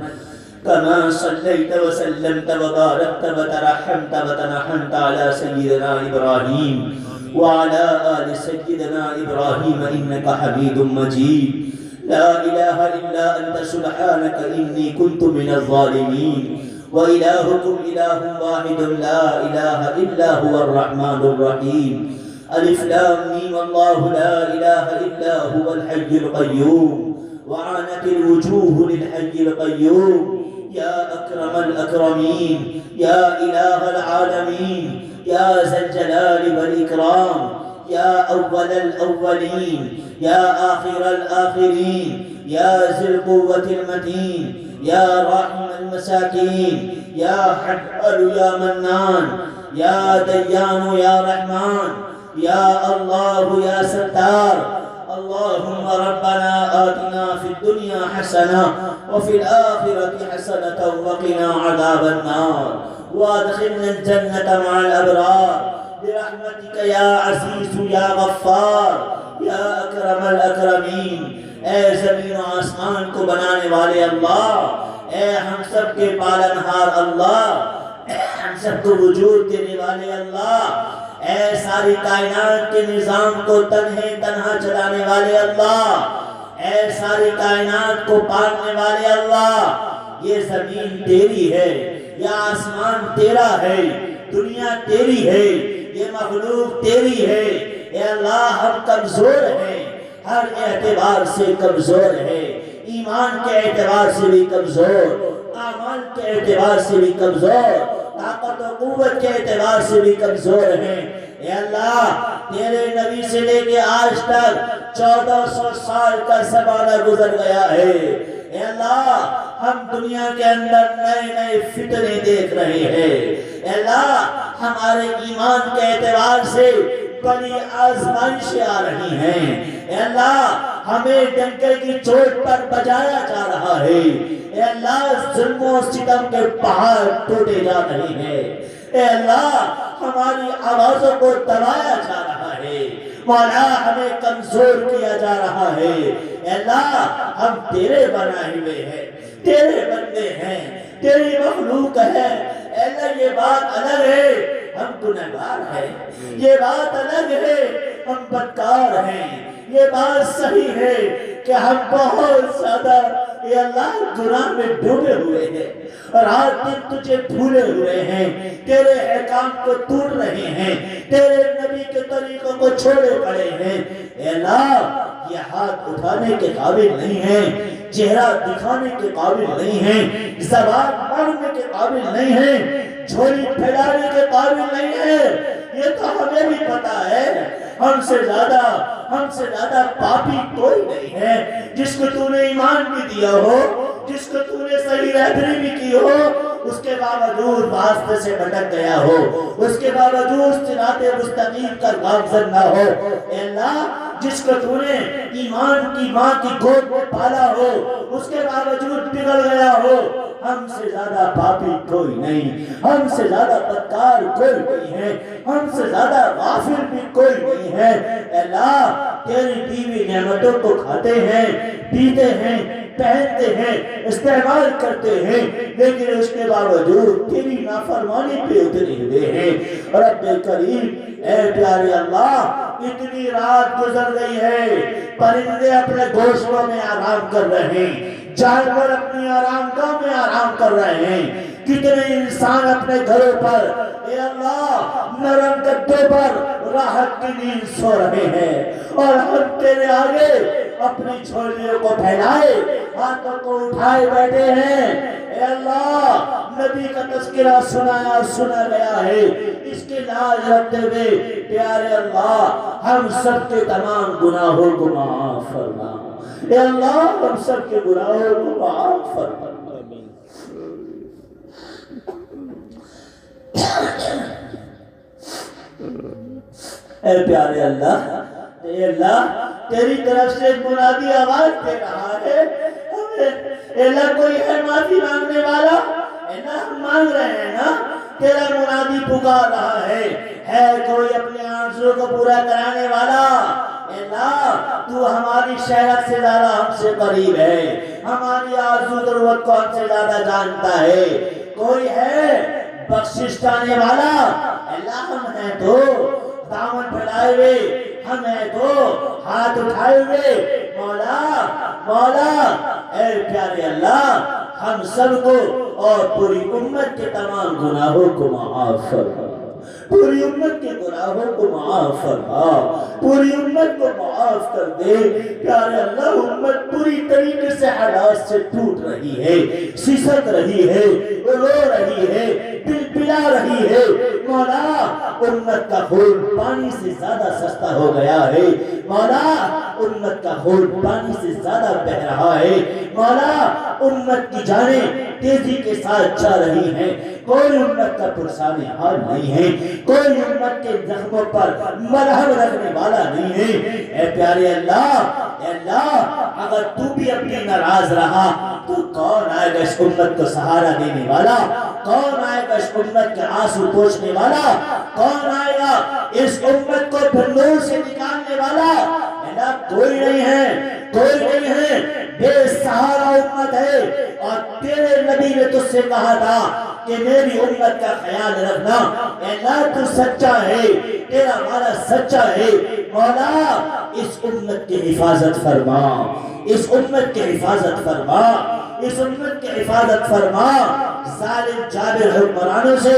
كما صليت وسلمت وباركت وترحمت وتنحمت على سيدنا إبراهيم وعلى آل سيدنا إبراهيم إنك حميد مجيد۔ لا إله إلا أنت سبحانك إني كنت من الظالمين، وإلهكم إله واحد لا إله إلا هو الرحمن الرحيم۔ ألف لام ميم الله لا إله إلا هو الحي القيوم، وعانت الوجوه للحي القيوم۔ يا أكرم الأكرمين، يا إله العالمين، يا ذا الجلال والإكرام، يا أول الأولين، يا آخر الآخرين، يا ذي القوة المتين، يا راحم المساكين، يا حفظ يا منان، يا ديان يا رحمن، يا الله يا ستار۔ اللهم ربنا آتنا في الدنيا حسنة وفي الآخرة حسنة وقنا عذاب النار، وادخلنا الجنة مع الأبرار برحمتك يا عزيز يا غفار يا أكرم الأكرمين۔ اے زمین و آسمان کو بنانے والے اللہ، اے ہم سب کے پالنہار اللہ، اے ہم سب کو وجود دینے والے اللہ، اے ساری کائنات کے نظام کو تنہا چلانے والے اللہ، اے ساری کائنات کو پالنے والے اللہ۔ یہ زمین تیری ہے، یہ آسمان تیرا ہے، دنیا تیری ہے، یہ مخلوق تیری ہے۔ اے اللہ ہم کمزور ہیں، ہر اعتبار سے کمزور ہے، ایمان کے اعتبار سے بھی کمزور، اعمال کے اعتبار سے بھی کمزور، طاقت و قوت کے اعتبار سے بھی کمزور ہیں۔ اے اللہ تیرے نبی سے لے کے آج تک 1400 سال کا زمانہ گزر گیا ہے۔ اے اللہ ہم دنیا کے اندر نئے نئے فتنے دیکھ رہے ہیں۔ اے اللہ ہمارے ایمان کے اعتبار سے بڑی آزمائشیں آ رہی ہیں۔ اے اللہ ہمیں ڈنکے کی چوٹ پر بجایا جا رہا ہے۔ اے اللہ ظلم و ستم کے پہاڑ ٹوٹے جا رہے ہیں۔ اے اللہ ہماری آوازوں کو دبایا جا رہا ہے، مولا ہمیں کمزور کیا جا رہا ہے۔ اے اللہ ہم تیرے بنائے ہوئے ہیں، تیرے بندے ہیں، تیری مخلوق ہے۔ اے اللہ یہ بات الگ ہے ہم گنہگار ہیں، یہ بات الگ ہے ہم بدکار ہیں، یہ بات صحیح ہے کہ ہم بہت زیادہ اے اللہ گناہ میں ڈوبے ہوئے ہیں، رات دن تجھے بھولے ہوئے ہیں، تیرے احکام کو توڑ رہے ہیں، تیرے نبی کے طریقوں کو چھوڑے پڑے ہیں۔ اے اللہ یہ ہاتھ اٹھانے کے قابل نہیں ہیں، چہرہ دکھانے کے قابل نہیں ہیں، زبان مارنے کے قابل نہیں ہیں، جھولی پھیلانے کے قابل نہیں ہیں۔ یہ تو ہمیں بھی پتا ہے ہم سے زیادہ پاپی کوئی نہیں ہے۔ جس کو تو نے ایمان بھی دیا ہو، جس کو تو نے صحیح رہبری بھی کی ہو، اس کے باوجود راستے سے بھٹک گیا ہو، اس کے باوجود صراط مستقیم کا گامزن نہ ہو۔ اے اللہ جس کو تو نے ایمان کی ماں کی گود میں پالا ہو، اس کے باوجود بگڑ گیا ہو، ہم سے زیادہ پاپی کوئی نہیں، ہم سے زیادہ بدکار کوئی نہیں ہے، ہم سے زیادہ غافل بھی کوئی نہیں ہے۔ اے اللہ تیری دیوی نعمتوں کو کھاتے ہیں، پیتے ہیں، پہنتے ہیں، استعمال کرتے ہیں، لیکن اس کے باوجود تیری نافرمانی پہ اترے ہوئے ہیں۔ رب کریم اے پیارے اللہ اتنی رات گزر گئی ہے، پرندے اپنے گھونسلوں میں آرام کر رہے ہیں، جانور اپنی آرام گاہ میں آرام کر رہے ہیں، کتنے انسان اپنے گھروں پر اے اللہ نرم گدوں پر راحت کی نیند سو رہے ہیں، اور ہم تیرے آگے اپنی جھولیوں کو پھیلائے ہاتھوں کو اٹھائے بیٹھے ہیں۔ اے اللہ نبی کا تذکرہ سنا گیا ہے، اس کی لاج رکھتے ہوئے پیارے اللہ ہم سب کے تمام گناہوں کو معاف فرما۔ اے اللہ ہم سب کے گناہوں کو معاف فرما۔ اے پیارے اللہ اے اللہ تیری طرف سے منادی آواز دے رہا ہے، اے اللہ کوئی ہے معافی مانگنے والا؟ اے اللہ ہم مانگ رہے ہیں نا، تیرا منادی پکار رہا ہے کوئی اپنے آرزو کو پورا کرانے والا؟ اے اللہ تو ہماری شہرت سے زیادہ ہم سے قریب ہے، ہماری آرزو ضرورت کو ہم سے زیادہ جانتا ہے، کوئی ہے بخشش چاہنے والا؟ اے اللہ ہم ہیں تو دامن پھیلائے ہوئے، ہم ہیں تو ہاتھ اٹھائے ہوئے، مولا اے پیارے اللہ ہم سب کو اور پوری امت کے تمام گناہوں کو معاف فرما، پوری امت کے گناہوں کو معاف فرما، پوری امت کو معاف کر دے۔ پیارے اللہ امت پوری طریقے سے حالات سے ٹوٹ رہی ہے، سسک رہی ہے، رو رہی ہے، دل پلا رہی ہے۔ مولا امت کا خون پانی سے زیادہ سستا ہو گیا ہے، مولا امت کا خون پانی سے زیادہ بہ رہا ہے، مولا امت کی جانیں تیزی کے ساتھ جا رہی ہیں، کوئی امت کا پرسان حال نہیں ہے، کوئی امت کے زخموں پر مرہم رکھنے والا نہیں ہے۔ اے پیارے اللہ اگر تو بھی اپنی ناراض رہا تو کون آئے گا اس امت کو سہارا دینے والا؟ کون آئے گا اس امت کے آنسو پوچھنے والا؟ کون آئے گا اس امت کو بھنڈور سے نکالنے والا؟ کوئی نہیں ہے، کوئی نہیں ہے، بے سہارا امت ہے۔ اور تیرے نبی نے تجھ سے کہا تھا کہ میری امت کا خیال رکھنا۔ اے اللہ تو سچا ہے، تیرا والا سچا ہے، مولا اس امت کی حفاظت فرما، اس امت کی حفاظت فرما، اس امت کی حفاظت فرما۔ ظالم جابر حکمرانوں سے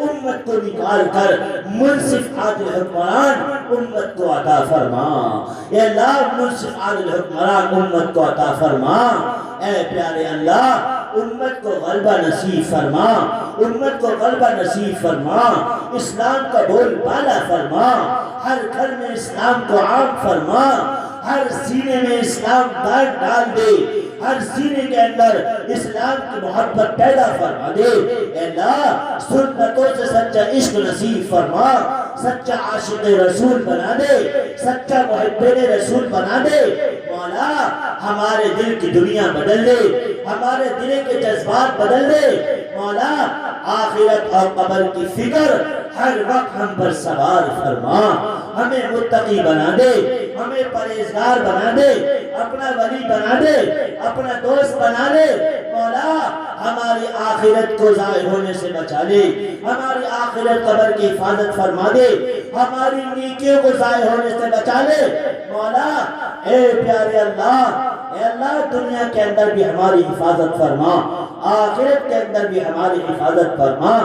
امت کو نکال کر منصف عادل حکمران امت کو عطا فرما۔ اے اللہ منصف عادل حکمران امت کو عطا فرما۔ اے پیارے اللہ امت کو غلبہ نصیب فرما، امت کو غلبہ نصیب فرما، اسلام کا بول بالا فرما، ہر گھر میں اسلام کو عام فرما، ہر سینے میں اسلام ڈال دے، ہر سینے کے اندر اسلام کی محبت پیدا فرما دے۔ اے اللہ سنتوں سے سچا عشق نصیب فرما، سچا عاشق رسول بنا دے، سچا محب رسول بنا دے۔ مولا ہمارے دل کی دنیا بدل دے، ہمارے دل کے جذبات بدل دے۔ مولا آخرت اور قبر کی فکر ہر وقت ہم پر سوار فرما، ہمیں متقی بنا دے، ہمیں پرہیزگار بنا دے، اپنا ولی بنا دے، اپنا دوست بنا دے۔ مولا ہماری آخرت کو ضائع ہونے سے بچا لے، ہماری آخرت قبر کی حفاظت فرما دے، ہماری نیکیوں کو ضائع ہونے سے بچا لے۔ مولا اے پیارے اللہ اے اللہ دنیا کے اندر بھی ہماری حفاظت فرما، آخرت کے اندر بھی ہماری حفاظت فرما۔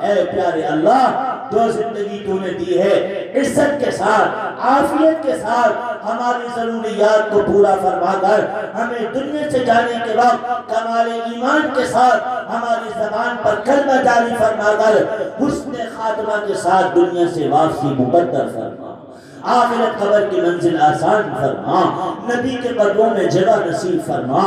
اے پیارے اللہ جو زندگی تو نے دی ہے عزت کے ساتھ عافیت کے ساتھ ہماری ضروریات کو پورا فرما کر ہمیں دنیا سے جانے کے وقت کمال ایمان کے ساتھ ہماری زبان پر کلمہ جاری فرما کر حسن خاتمہ کے ساتھ دنیا سے واپسی مقدر فرما، آخرت قبر کی منزل آسان فرما، نبی کے قدموں میں جگہ نصیب فرما،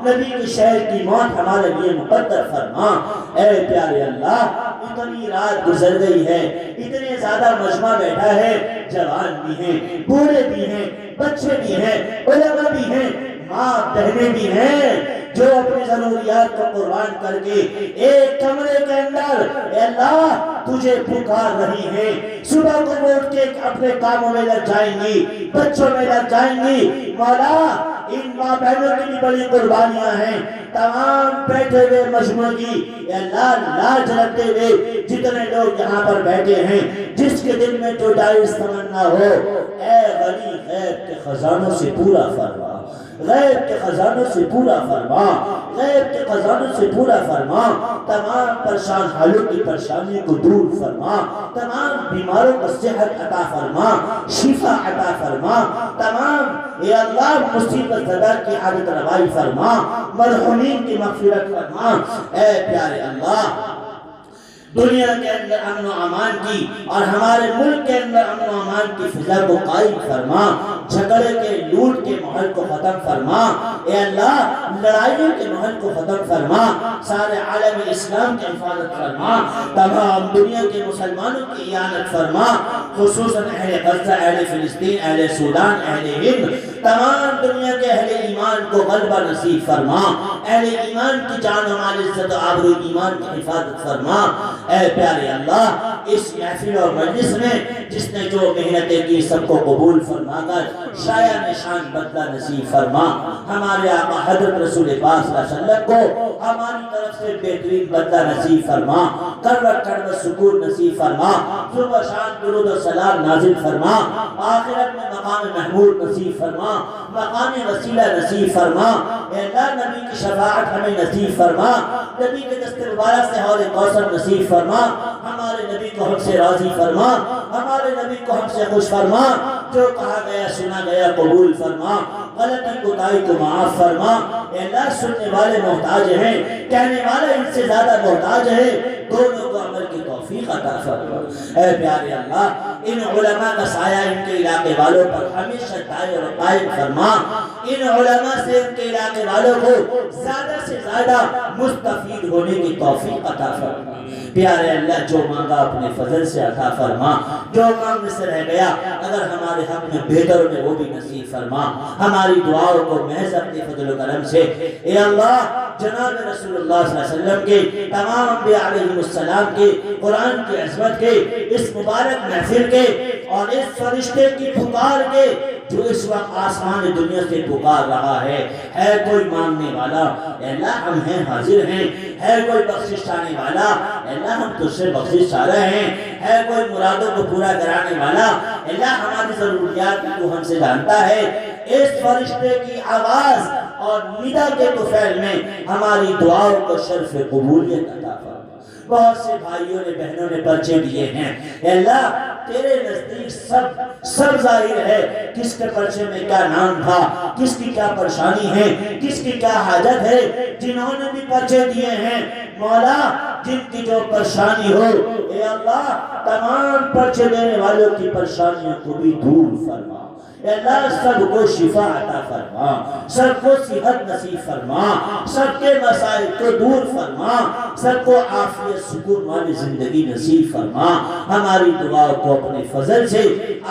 نبی کے شہر کی موت ہمارے لیے مقدر فرما۔ اے پیارے اللہ اتنی رات گزر گئی ہے، اتنے زیادہ مجمع بیٹھا ہے، جوان بھی ہیں، بوڑھے بھی ہیں، بچے بھی ہیں، علماء بھی ہیں، ماں بہنیں بھی ہیں جو اپنی ضروریات کو قربان کر کے ایک کمرے کے اندر اے اللہ تجھے پکار رہی ہیں، صبح کو اٹھ کے اپنے کاموں میں لگ جائیں گی، بچوں میں لگ جائیں گی۔ مولا ان ماں بہنوں کی بھی بڑی قربانیاں ہیں، تمام بیٹھے ہوئے مجموعہ کی اے اللہ لاج رکھتے ہوئے جتنے لوگ یہاں پر بیٹھے ہیں، جس کے دل میں جو جائز تمنا ہو اے غنی غیب کے خزانوں سے پورا فرما، غیب کے خزانوں سے پورا فرما، غیب کے خزانوں سے پورا فرما، تمام پریشان حالوں کی پریشانی کو دور فرما، تمام بیماروں کو صحت عطا فرما، شفا عطا فرما، تمام اے اللہ مصیبت زدہ کی حالت روائی فرما، مرحومین کی مغفرت فرما۔ اے پیارے اللہ دنیا کے اندر امن و امان کی اور ہمارے ملک کے اندر امن و امان کی فضا کو قائم فرما، جھگڑے کے لوٹ کے ماحول کو ختم فرما، اے اللہ لڑائیوں کے ماحول کو ختم فرما، سارے عالم اسلام کی حفاظت فرما، تمام دنیا کے مسلمانوں کی اعانت فرما، خصوصاً اہل غزہ، اہل فلسطین، اہل سودان، اہل ہند، تمام دنیا کے اہل ایمان کو غلبہ نصیب فرما، اہل ایمان کی جان و مال عزت و آبرو ایمان کی حفاظت فرما۔ اے پیارے اللہ اس محفل اور مجلس میں جس نے جو محنتیں کی سب کو قبول فرما کر شایع نشان بدلہ نصیب فرما، ہمارے آقا حضرت رسول پاک صلی اللہ علیہ وسلم کو ہماری طرف سے بہترین بدلہ نصیب فرما، کروٹ کروٹ سکون نصیب فرما، صبح شام درود و سلام نازل فرما، آخرت میں مقام محمود نصیب فرما، مقام وسیلہ نصیب فرما، اے اللہ نبی کی شفاعت ہمیں نصیب فرما، نبی کے دست مبارک سے حوض کوثر نصیب فرما، ہمارے نبی کو ہم سے راضی فرما، ہمارے نبی کو ہم سے خوش فرما، جو کہا گیا سنا گیا قبول فرما، غلطی کوتاہی کو معاف فرما۔ اے اللہ سننے والے محتاج ہیں، کہنے والے ان سے زیادہ محتاج ہیں، دونوں کو عمل کی توفیق عطا فرما۔ اے پیارے اللہ ان علماء کا سایہ ان کے علاقے والوں پر ہمیشہ دائر و قائم فرما، ان علماء سے ان کے علاقے والوں کو زیادہ سے زیادہ مستفید ہونے کی توفیق عطا فرما۔ پیارے اللہ جو مانگا اپنے فضل سے عطا فرما، جو مانگنے سے رہ گیا اگر ہمارے حق میں بہتر میں وہ بھی نصیب فرما، ہماری دعاؤں کو محض اپنے فضل و کرم سے اے اللہ جناب رسول اللہ صلی اللہ علیہ وسلم کے تمام انبیاء علیہ السلام کے قرآن کی عظمت کے اس مبارک محفل کے اور اس فرشتے کی پکار کے جو اس وقت آسمان دنیا سے پکار رہا ہے کوئی مانگنے والا اے اللہ ہم ہیں حاضر ہیں، ہے کوئی بخشش چاہنے والا اے اللہ ہم تجھ سے بخشش چاہ رہے ہیں، ہے کوئی مرادوں کو پورا کرانے والا اے اللہ ہماری ضروریات کو ہم سے جانتا ہے، اس فرشتے کی آواز اور ندا کے طفیل میں ہماری دعاؤں کو شرف قبولیت عطا فرما۔ بہت سے بھائیوں نے بہنوں نے پرچے دیے ہیں، اے اللہ تیرے نزدیک سب ظاہر ہے کس کے پرچے میں کیا نام تھا، کس کی کیا پریشانی ہے، کس کی کیا حاجت ہے، جنہوں نے بھی پرچے دیے ہیں مولا جن کی جو پریشانی ہو اے اللہ تمام پرچے دینے والوں کی پریشانیوں کو بھی دور فرما، اے اللہ سب کو شفا عطا فرما، سب کو صحت نصیب فرما، سب کے مسائل کو دور فرما، سب کو عافیت سکون والی زندگی نصیب فرما، ہماری دعا کو اپنے فضل سے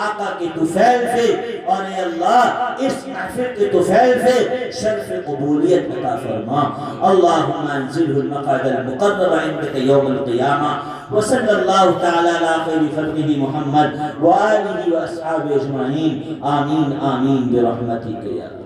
آقا کی طفیل سے اور اے اللہ اس محفل کی طفیل سے شرف قبولیت عطا فرما۔ اللہم انزلہ المقعد المقرب عندک یوم القیامہ وصلی اللہ تعالی علی خیر خلقہ محمد وآلہ واصحابہ اجمعین آمین آمین برحمتک یا اللہ۔